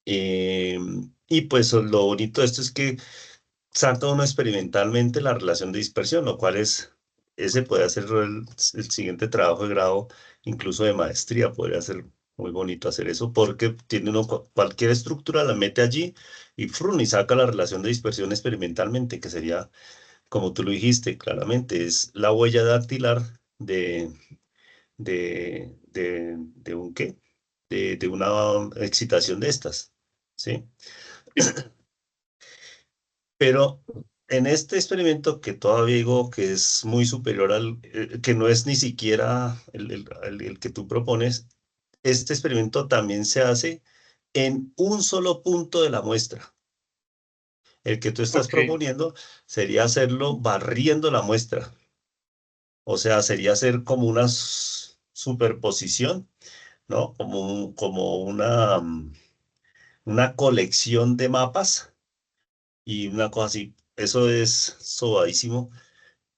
Eh, y pues lo bonito de esto es que saca uno experimentalmente la relación de dispersión, lo cual ese puede ser el siguiente trabajo de grado, incluso de maestría, podría ser muy bonito hacer eso, porque tiene uno cualquier estructura, la mete allí y, ¡frun! Y saca la relación de dispersión experimentalmente, que sería, como tú lo dijiste claramente, es la huella dactilar de un qué, de una excitación de estas, ¿sí? Pero en este experimento que todavía digo que es muy superior que no es ni siquiera el que tú propones, este experimento también se hace en un solo punto de la muestra. El que tú estás ok, proponiendo sería hacerlo barriendo la muestra. O sea, sería hacer como una superposición, ¿no? Como una colección de mapas y una cosa así. Eso es sobadísimo.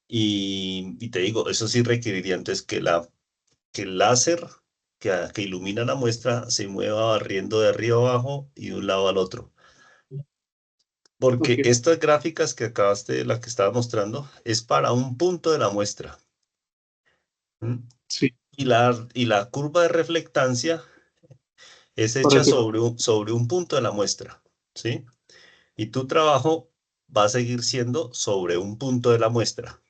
Y te digo, eso sí requeriría entonces que el láser que ilumina la muestra se mueva barriendo de arriba abajo y de un lado al otro. Porque ok, estas gráficas que acabaste, la que estaba mostrando, es para un punto de la muestra. ¿Mm? sí, y la curva de reflectancia es hecha Correcto. sobre un punto de la muestra, ¿sí? Y tu trabajo va a seguir siendo sobre un punto de la muestra.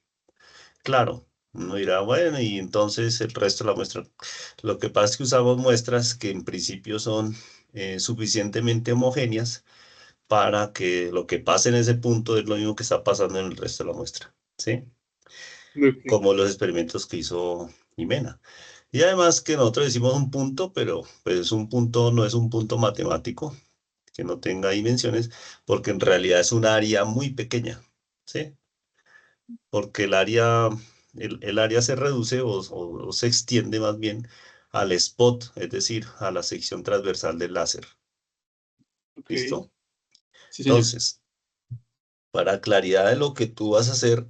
Claro, uno dirá, bueno, y entonces el resto de la muestra. Lo que pasa es que usamos muestras que en principio son suficientemente homogéneas para que lo que pase en ese punto es lo mismo que está pasando en el resto de la muestra, ¿sí? Ok. Como los experimentos que hizo Jimena. Y además que nosotros decimos un punto, pero pues un punto no es un punto matemático que no tenga dimensiones, porque en realidad es un área muy pequeña, ¿sí? Porque el área se reduce o se extiende más bien al spot, es decir, a la sección transversal del láser. Ok. ¿Listo? Sí, señor. Entonces, para claridad de lo que tú vas a hacer,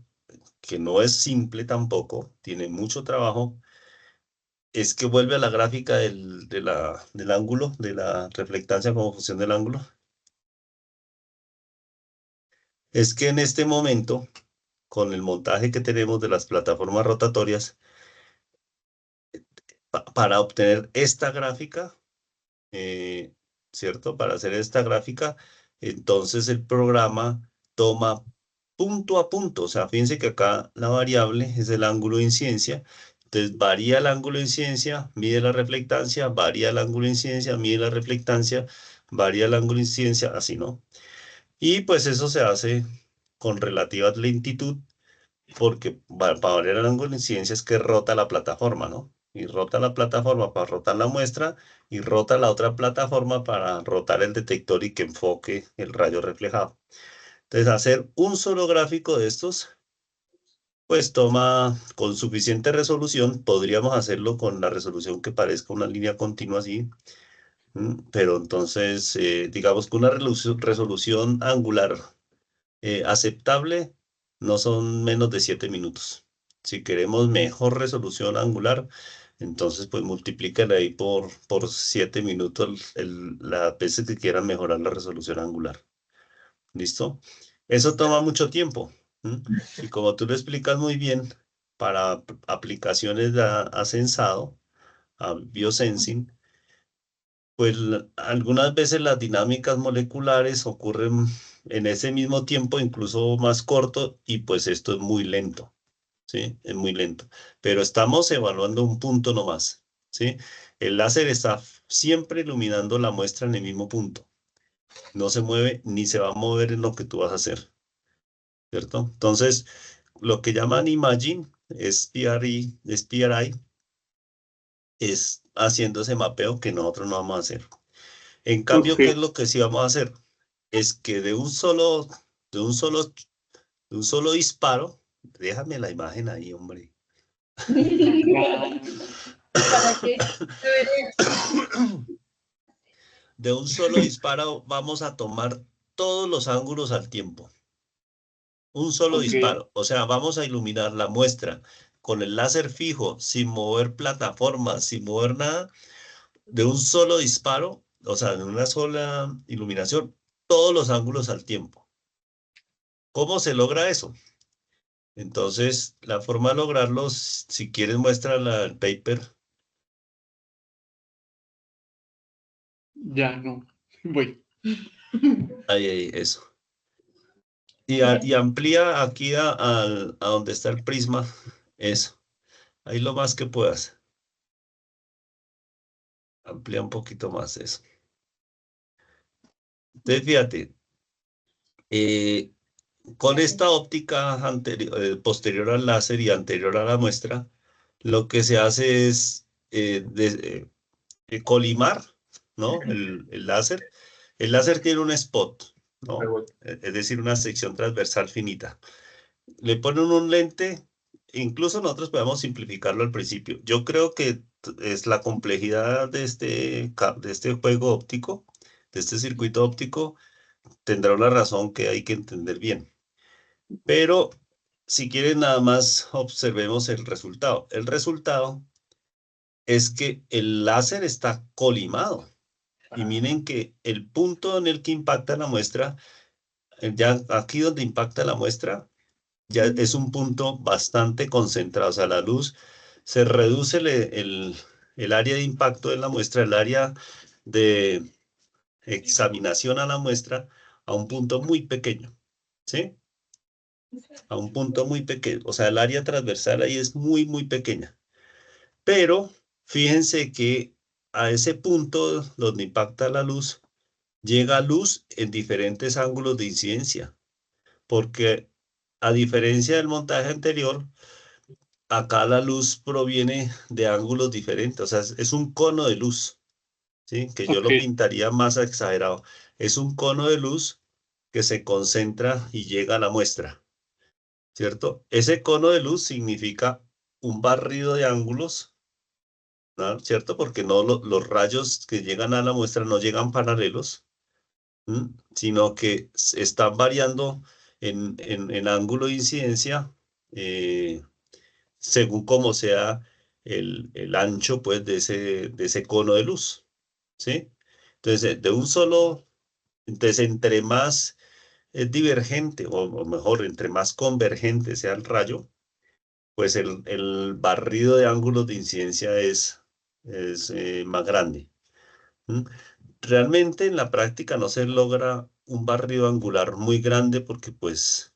que no es simple tampoco, tiene mucho trabajo, es que vuelve a la gráfica del ángulo, de la reflectancia como función del ángulo. Es que en este momento, con el montaje que tenemos de las plataformas rotatorias, para obtener esta gráfica, eh, ¿cierto? Para hacer esta gráfica, entonces el programa toma punto a punto. O sea, fíjense que acá la variable es el ángulo de incidencia. Entonces varía el ángulo de incidencia, mide la reflectancia, varía el ángulo de incidencia, mide la reflectancia, varía el ángulo de incidencia, así, ¿no? Y pues eso se hace con relativa lentitud porque para variar el ángulo de incidencia es que rota la plataforma, ¿no? Y rota la plataforma para rotar la muestra y rota la otra plataforma para rotar el detector y que enfoque el rayo reflejado. Entonces, hacer un solo gráfico de estos, pues toma con suficiente resolución, podríamos hacerlo con la resolución que parezca una línea continua así, pero entonces, digamos que una resolución angular aceptable no son menos de 7 minutos. Si queremos mejor resolución angular, entonces pues multiplícala ahí por 7 minutos las veces que quieran mejorar la resolución angular. ¿Listo? Eso toma mucho tiempo. Y como tú lo explicas muy bien, para aplicaciones a sensado, a biosensing, pues algunas veces las dinámicas moleculares ocurren en ese mismo tiempo, incluso más corto, y pues esto es muy lento, ¿sí? Es muy lento. Pero estamos evaluando un punto nomás, ¿sí? El láser está siempre iluminando la muestra en el mismo punto. No se mueve ni se va a mover en lo que tú vas a hacer, ¿cierto? Entonces, lo que llaman imaging es PRI, es haciendo ese mapeo que nosotros no vamos a hacer. En Ok. cambio, ¿qué es lo que sí vamos a hacer? Es que de un solo, de un solo disparo, déjame la imagen ahí, hombre. ¿Para qué? De un solo disparo vamos a tomar todos los ángulos al tiempo. Un solo Ok. disparo. O sea, vamos a iluminar la muestra con el láser fijo, sin mover plataformas, sin mover nada, de un solo disparo, o sea, de una sola iluminación, todos los ángulos al tiempo. ¿Cómo se logra eso? Entonces, la forma de lograrlo, si quieres, muestra el paper. Ya, no. Voy. Ahí, eso. Y amplía aquí a donde está el prisma. Eso. Ahí lo más que puedas. Amplía un poquito más eso. Entonces, fíjate, eh, con esta óptica posterior al láser y anterior a la muestra, lo que se hace es colimar, ¿no? El láser. El láser tiene un spot, ¿no? Es decir, una sección transversal finita. Le ponen un lente, incluso nosotros podemos simplificarlo al principio. Yo creo que es la complejidad de este juego óptico, de este circuito óptico, tendrá una razón que hay que entender bien. Pero si quieren nada más observemos el resultado. El resultado es que el láser está colimado. Y miren que el punto en el que impacta la muestra, ya aquí donde impacta la muestra, ya es un punto bastante concentrado. O sea, la luz se reduce el área de impacto de la muestra, el área de examinación a la muestra a un punto muy pequeño, ¿sí? A un punto muy pequeño. O sea, el área transversal ahí es muy, muy pequeña. Pero fíjense que a ese punto donde impacta la luz, llega luz en diferentes ángulos de incidencia, porque a diferencia del montaje anterior, acá la luz proviene de ángulos diferentes, o sea, es un cono de luz, ¿sí? Que yo Ok, lo pintaría más exagerado. Es un cono de luz que se concentra y llega a la muestra, ¿cierto? Ese cono de luz significa un barrido de ángulos, ¿no? ¿Cierto? Porque no los rayos que llegan a la muestra no llegan paralelos, ¿m? Sino que están variando en ángulo de incidencia eh, según cómo sea el ancho pues, de ese cono de luz, ¿sí? Entonces, entonces entre más divergente, o mejor, entre más convergente sea el rayo, pues el barrido de ángulos de incidencia es más grande. ¿M? Realmente en la práctica no se logra un barrido angular muy grande porque pues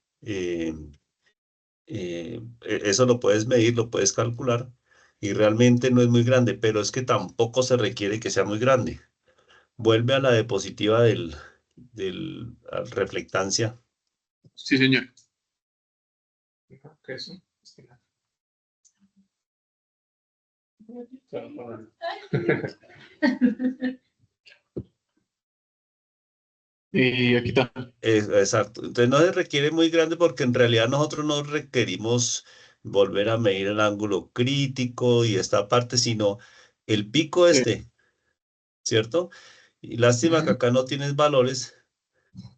eso lo puedes medir, lo puedes calcular y realmente no es muy grande, pero es que tampoco se requiere que sea muy grande. Vuelve a la diapositiva a reflectancia. sí, señor. ¿Qué es eso? Y aquí está. Exacto. Entonces no se requiere muy grande porque en realidad nosotros no requerimos volver a medir el ángulo crítico y esta parte, sino el pico Sí. ¿cierto? Y lástima que Ujú. acá no tienes valores,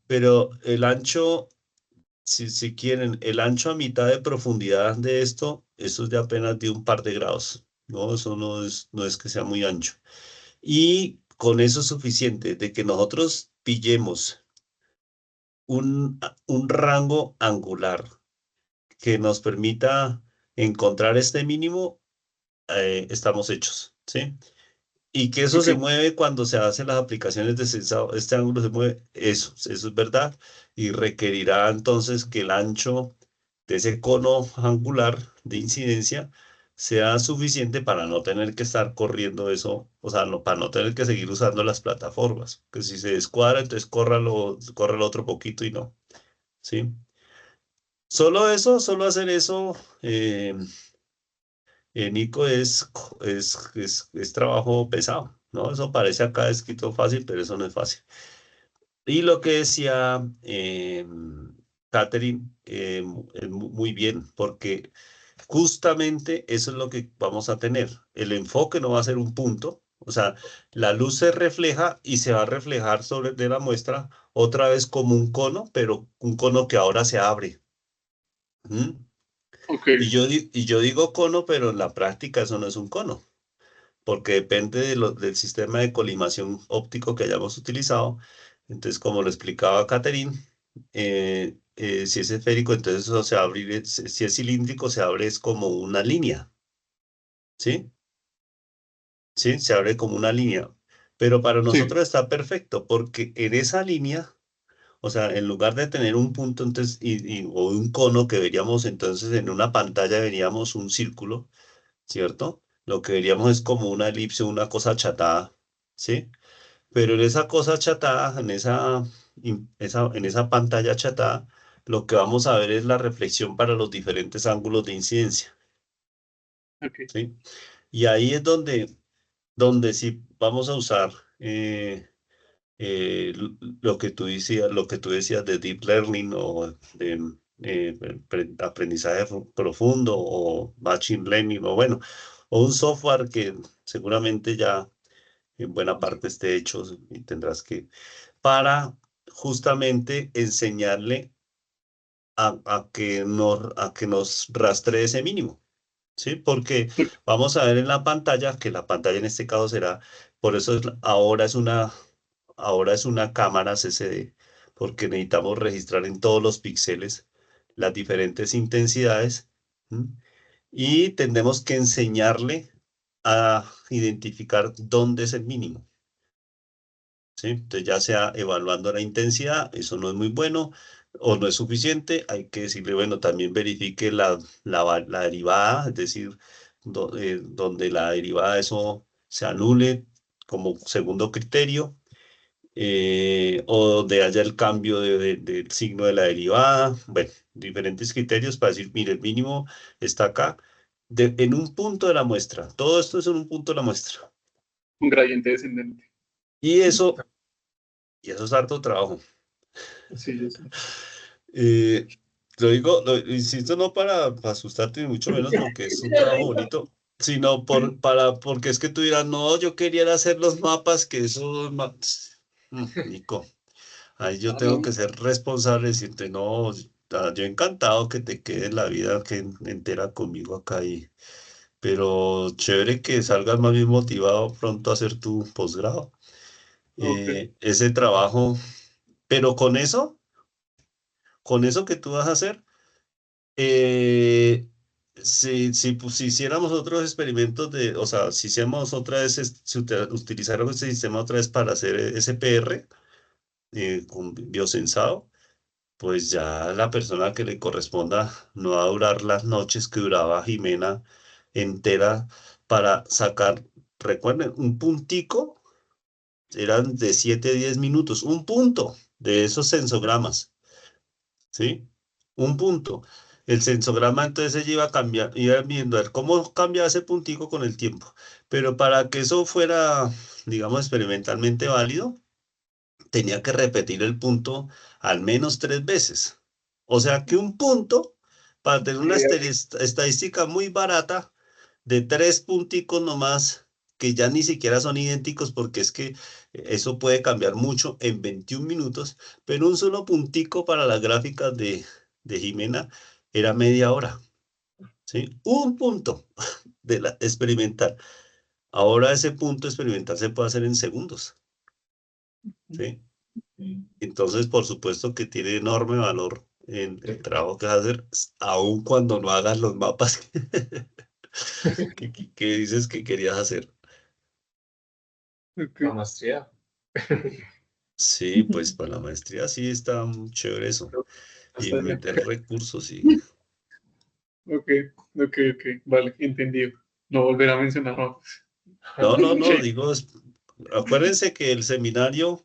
pero el ancho, si quieren, el ancho a mitad de profundidad de eso es de apenas de un par de grados, ¿no? Eso no es que sea muy ancho. Y con eso es suficiente, de que nosotros pillemos un rango angular que nos permita encontrar este mínimo, estamos hechos, ¿sí? Y que eso Ok, se mueve cuando se hacen las aplicaciones de sensado, este ángulo se mueve, eso es verdad, y requerirá entonces que el ancho de ese cono angular de incidencia sea suficiente para no tener que estar corriendo eso, o sea, para no tener que seguir usando las plataformas, que si se descuadra, entonces córralo otro poquito y no, ¿sí? Solo eso, solo hacer eso, Nico, es trabajo pesado, ¿no? Eso parece acá escrito fácil, pero eso no es fácil. Y lo que decía Catherine, es muy bien, porque justamente eso es lo que vamos a tener. El enfoque no va a ser un punto, o sea, la luz se refleja y se va a reflejar sobre de la muestra otra vez como un cono, pero un cono que ahora se abre. ¿Mm? ok, Y yo digo cono, pero en la práctica eso no es un cono, porque depende del sistema de colimación óptico que hayamos utilizado. Entonces, como lo explicaba Catherine, si es esférico, entonces eso se abre, si es cilíndrico, se abre es como una línea, ¿sí? Sí, se abre como una línea. Pero para sí, nosotros está perfecto, porque en esa línea, o sea, en lugar de tener un punto entonces, o un cono que veríamos entonces en una pantalla, veríamos un círculo, ¿cierto? Lo que veríamos es como una elipse, una cosa achatada, ¿sí? Pero en esa cosa achatada, en esa pantalla achatada, lo que vamos a ver es la reflexión para los diferentes ángulos de incidencia, ok, ¿sí? Y ahí es donde sí vamos a usar lo que tú decías de deep learning o de aprendizaje profundo o machine learning o bueno, o un software que seguramente ya en buena parte esté hecho y tendrás que, para justamente enseñarle a que nos rastree ese mínimo, ¿sí? Porque vamos a ver en la pantalla, que la pantalla en este caso será, por eso ahora es una cámara CCD, porque necesitamos registrar en todos los píxeles las diferentes intensidades, ¿m? y tendremos que enseñarle a identificar dónde es el mínimo. ¿Sí? Entonces ya sea evaluando la intensidad, eso no es muy bueno o no es suficiente, hay que decirle, bueno, también verifique la derivada, es decir, donde la derivada de eso se anule como segundo criterio, o donde haya el cambio del signo de la derivada, bueno, diferentes criterios para decir, mire, el mínimo está acá, en un punto de la muestra, todo esto es en un punto de la muestra. Un gradiente descendente. Y eso es harto trabajo. Sí, yo sé. Lo digo, lo insisto, no para asustarte ni mucho menos porque es un trabajo bonito, sino porque es que tú dirás, no, yo quería era hacer los mapas, que eso, Nico, ahí yo tengo que ser responsable y decirte, no, yo encantado que te quede la vida entera conmigo acá, pero chévere que salgas más bien motivado pronto a hacer tu posgrado. Ok. Ese trabajo, pero con eso que tú vas a hacer, si hiciéramos otros experimentos o sea, si hiciéramos otra vez, si utilizáramos este sistema otra vez para hacer SPR con biosensado, pues ya la persona que le corresponda no va a durar las noches que duraba Jimena entera para sacar, recuerden, un puntico, eran de 7 a 10 minutos, un punto de esos sensogramas. ¿Sí? Un punto. El sensograma entonces ella iba viendo a ver cómo cambia ese puntico con el tiempo. Pero para que eso fuera, digamos, experimentalmente válido, tenía que repetir el punto al menos 3 veces. O sea que un punto, para tener una estadística muy barata, de 3 punticos nomás, que ya ni siquiera son idénticos, porque es que eso puede cambiar mucho en 21 minutos, pero un solo puntico para las gráficas de Jimena era media hora. ¿Sí? Un punto de la experimental. Ahora ese punto experimental se puede hacer en segundos. ¿Sí? Entonces, por supuesto que tiene enorme valor en el trabajo que vas a hacer, aun cuando no hagas los mapas que dices que querías hacer. La maestría. Sí, pues para la maestría sí está muy chévere eso. Y Está bien. meter recursos, sí. Ok. Vale, entendido. No volver a mencionar mapas. No, Sí. digo, acuérdense que el seminario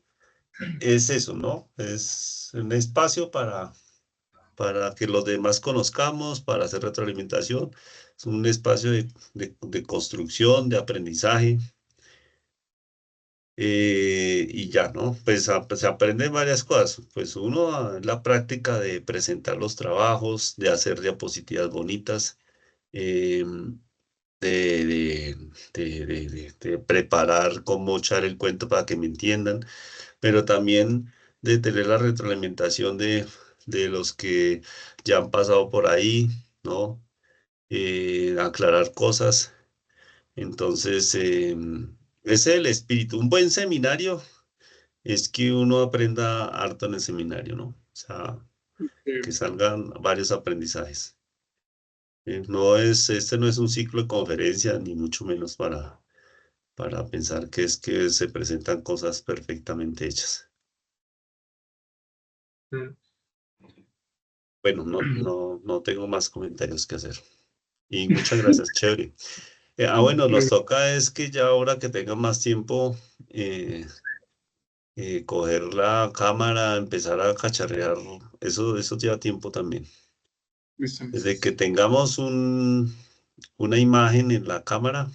es eso, ¿no? Es un espacio para que los demás conozcamos, para hacer retroalimentación. Es un espacio de construcción, de aprendizaje. Y ya, ¿no? Pues se aprenden varias cosas. Pues uno, la práctica de presentar los trabajos, de hacer diapositivas bonitas, eh, de preparar cómo echar el cuento para que me entiendan, pero también de tener la retroalimentación de los que ya han pasado por ahí, ¿no? Aclarar cosas. Entonces, ese es el espíritu. Un buen seminario es que uno aprenda harto en el seminario, ¿no? O sea, que salgan varios aprendizajes. Este no es un ciclo de conferencias, ni mucho menos para pensar que es que se presentan cosas perfectamente hechas. Mm. Bueno, no tengo más comentarios que hacer. Y muchas gracias, chévere. Bueno, nos toca es que ya ahora que tenga más tiempo, coger la cámara, empezar a cacharrear, eso lleva tiempo también. Listo. Desde que tengamos una imagen en la cámara,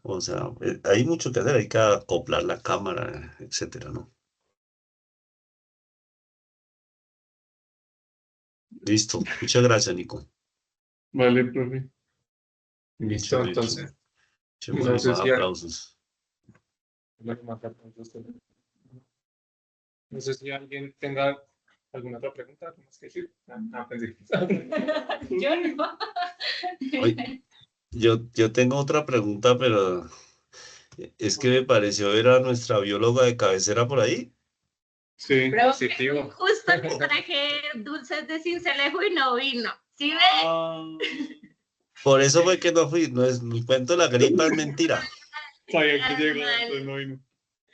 o sea, hay mucho que hacer, hay que acoplar la cámara, etcétera, ¿no? Listo, muchas gracias, Nico. Vale, profe. Listo, entonces. No Echémosle sé más si aplausos. No sé si alguien tenga alguna otra pregunta, ¿algo más que decir? Pensé. Yo no. Oye, yo tengo otra pregunta, pero es que me pareció ver a nuestra bióloga de cabecera por ahí. Sí. Positivo. Justo le traje dulces de Cincelejo y no vino. ¿Sí ve? Por eso fue que no fui, no es mi cuento, la gripa es mentira. Sabía que llegó, Normal. entonces no vino.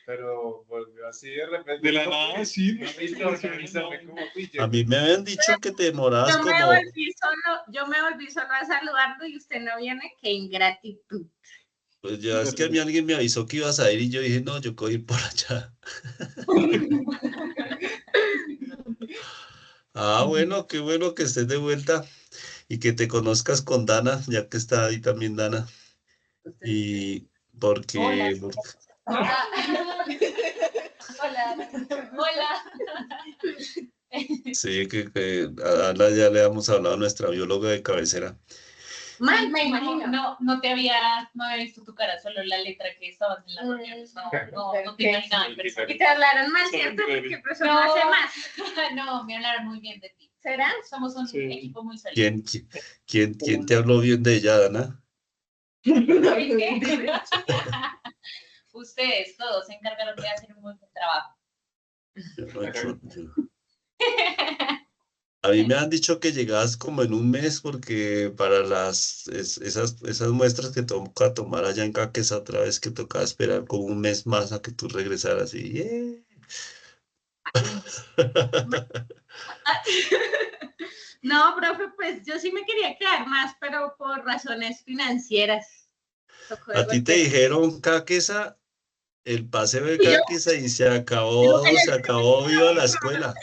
Pero volvió así de repente. De la nada, sí. No me hizo, fue como, uy, A mí me habían dicho que te demorabas Yo me como, volví solo a saludarlo y usted no viene, qué ingratitud. pues ya es que a mí alguien me avisó que ibas a ir y yo dije, no, yo quiero ir por allá. Ah, bueno, qué bueno que estés de vuelta y que te conozcas con Dana, ya que está ahí también Dana. Y porque, Hola. Hola. sí, que a Ana ya le hemos hablado a nuestra bióloga de cabecera. Mal, me imagino. No había visto tu cara, solo la letra que estabas en la reunión. No te imaginaba en persona. Y te hablaron mal, Solo ¿cierto? mujeres. Porque profesor no hace más. No, me hablaron muy bien de ti. ¿Será? Somos un Sí. equipo muy sólido. ¿Quién te habló bien de ella, Dana? Ustedes todos se encargaron de hacer un buen trabajo. Yo no he hecho- yo- A mí me han dicho que llegabas como en un mes porque para esas muestras que toca tomar allá en Caquesa otra vez que tocaba esperar como un mes más a que tú regresaras y No, profe, pues yo sí me quería quedar más, pero por razones financieras. Tocó A ti te devolver. dijeron Caquesa, el paseo de Y yo- Caquesa y se acabó viva la escuela.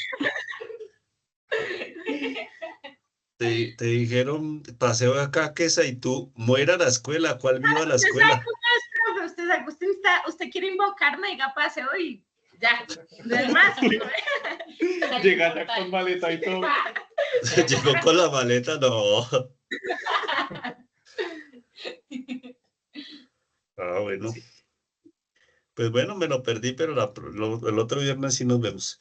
Te dijeron paseo de Caquesa y tú muera la escuela, ¿cuál viva la escuela? Profe, usted quiere invocarme, diga paseo y ya. No es más. Llega ya con maleta y todo. Llegó con la maleta, no. Ah, bueno. Pues bueno, me lo perdí, pero el otro viernes sí nos vemos.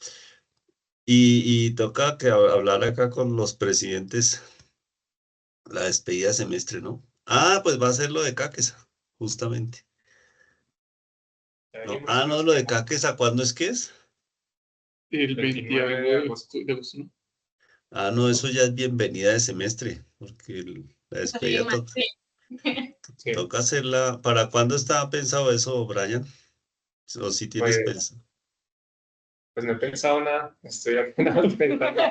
Y toca que hablar acá con los presidentes la despedida de semestre, ¿no? Ah, pues va a ser lo de Caquesa, justamente. No, lo de Caquesa, ¿cuándo es que es? El 29 de agosto, ¿no? Ah, no, eso ya es bienvenida de semestre, porque la despedida Sí, toca hacerla. ¿Para cuándo estaba pensado eso, Brian? ¿O si tienes pensado? pues no he pensado nada, estoy apenas pensando.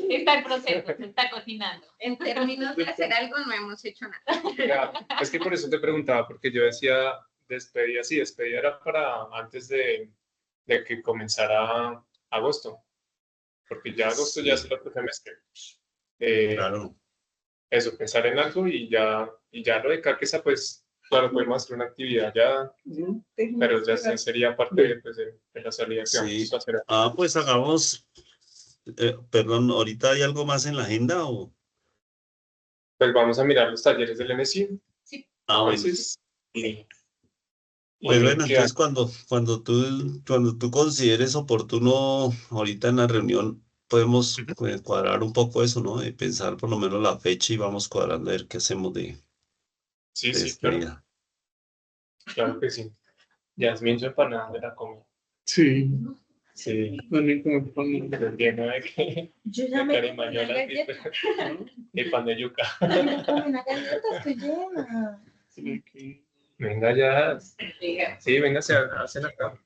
Está el proceso, se está cocinando. En términos de hacer algo, no hemos hecho nada. Ya, es que por eso te preguntaba, porque yo decía despedida, sí, despedida era para antes de que comenzara agosto, porque ya agosto ya es el otro semestre. Claro. Eso, pensar en algo y ya lo de Caquesa, pues, claro, podemos hacer una actividad ya, pero ya sería parte pues, de la salida que Sí. vamos a hacer. Ah, pues hagamos, perdón, ¿ahorita hay algo más en la agenda o? Pues vamos a mirar los talleres del NSI. Ah, bueno. Entonces, y Pues bueno, ¿qué entonces cuando tú consideres oportuno ahorita en la reunión, podemos cuadrar un poco eso, ¿no? De pensar por lo menos la fecha y vamos cuadrando a ver qué hacemos de Sí, sí, despedida. claro que sí. Yasmín, su empanada de la comida. Sí. Sí, También como pan. lleno de que Yo de ya me comí una carimañolas galleta. y pan de yuca. Me comí una galleta, estoy llena. Sí, que- Venga ya. Sí, venga, se hacen acá.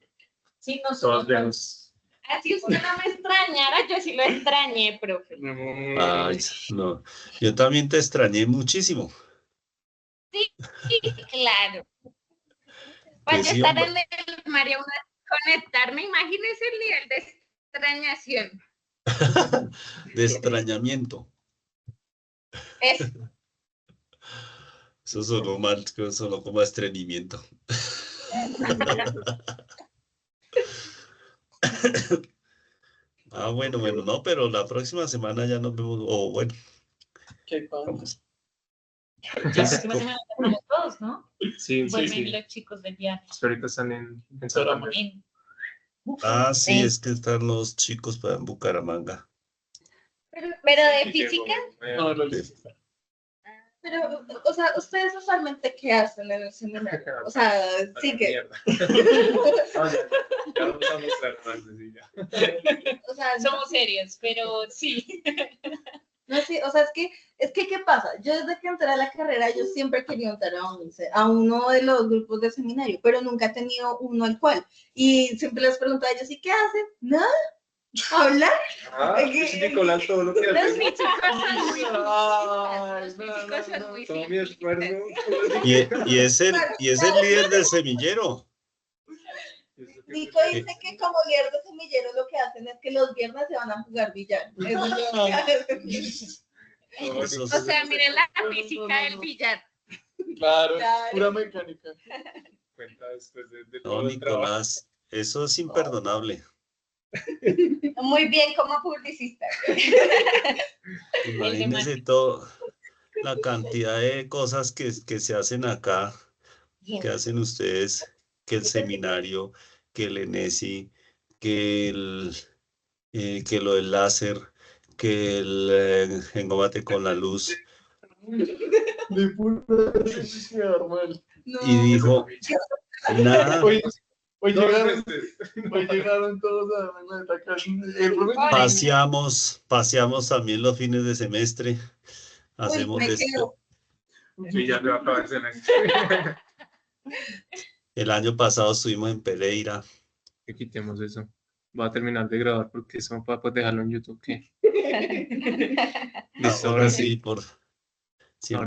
Sí, Todos nosotros. vemos. Así usted no me extrañara, yo sí lo extrañé, profe. Mi amor. Ay, no. Yo también te extrañé muchísimo. Sí, claro. Para Pues yo sí, estar hombre. en el María conectarme, imagínese el nivel de extrañación. De extrañamiento. Es Eso sonó mal, que sonó como a estreñimiento. Ah, bueno, no, pero la próxima semana ya nos vemos, o bueno, ¿Qué pan? vamos. La Entonces, próxima semana estamos todos, ¿no? Sí, sí, Vuelven sí. los chicos del viaje. Ahorita están en Santander. sí, es que están los chicos para en Bucaramanga. pero de física. No, no, Pero, o sea, ¿ustedes usualmente qué hacen en el seminario? O sea, sí que, Mierda. No, ya vamos a mostrar más, sí, ya. o sea, Somos serios, pero sí. no sí, o sea, es que, ¿qué pasa? Yo desde que entré a la carrera, yo siempre he querido entrar a uno de los grupos de seminario, pero nunca he tenido uno al cual. Y siempre les preguntaba a ellos, ¿y qué hacen? Nada, hablar. Es Nicolás, todo lo que Los hace. físicos son muy Ay, los físicos son muy todo mi esfuerzo. Y es el líder del semillero. Nico dice que como líder de semillero lo que hacen es que los viernes se van a jugar billar. Eso es lo que hacen. Eso O sea, miren la física del billar. Claro, Claro. pura mecánica. Cuenta después de No, todo el trabajo. Nicolás, eso es imperdonable. Muy bien como publicista. Imagínense todo, la cantidad de cosas que se hacen acá, que hacen ustedes, que el seminario, que el ENESI, que lo del láser, que el engomate con la luz. De puta normal. Y dijo, nada, Hoy Dos llegaron, veces. hoy llegaron todos a verme de acá. El Rubén paseamos también los fines de semestre, hacemos me quedo. Sí, ya te va a acabar el semestre. el año pasado estuvimos en Pereira. Que quitemos eso. Voy a terminar de grabar porque eso para pues dejarlo en YouTube. ¿Qué? Listo, Ahora ahora sí, sí. por siempre.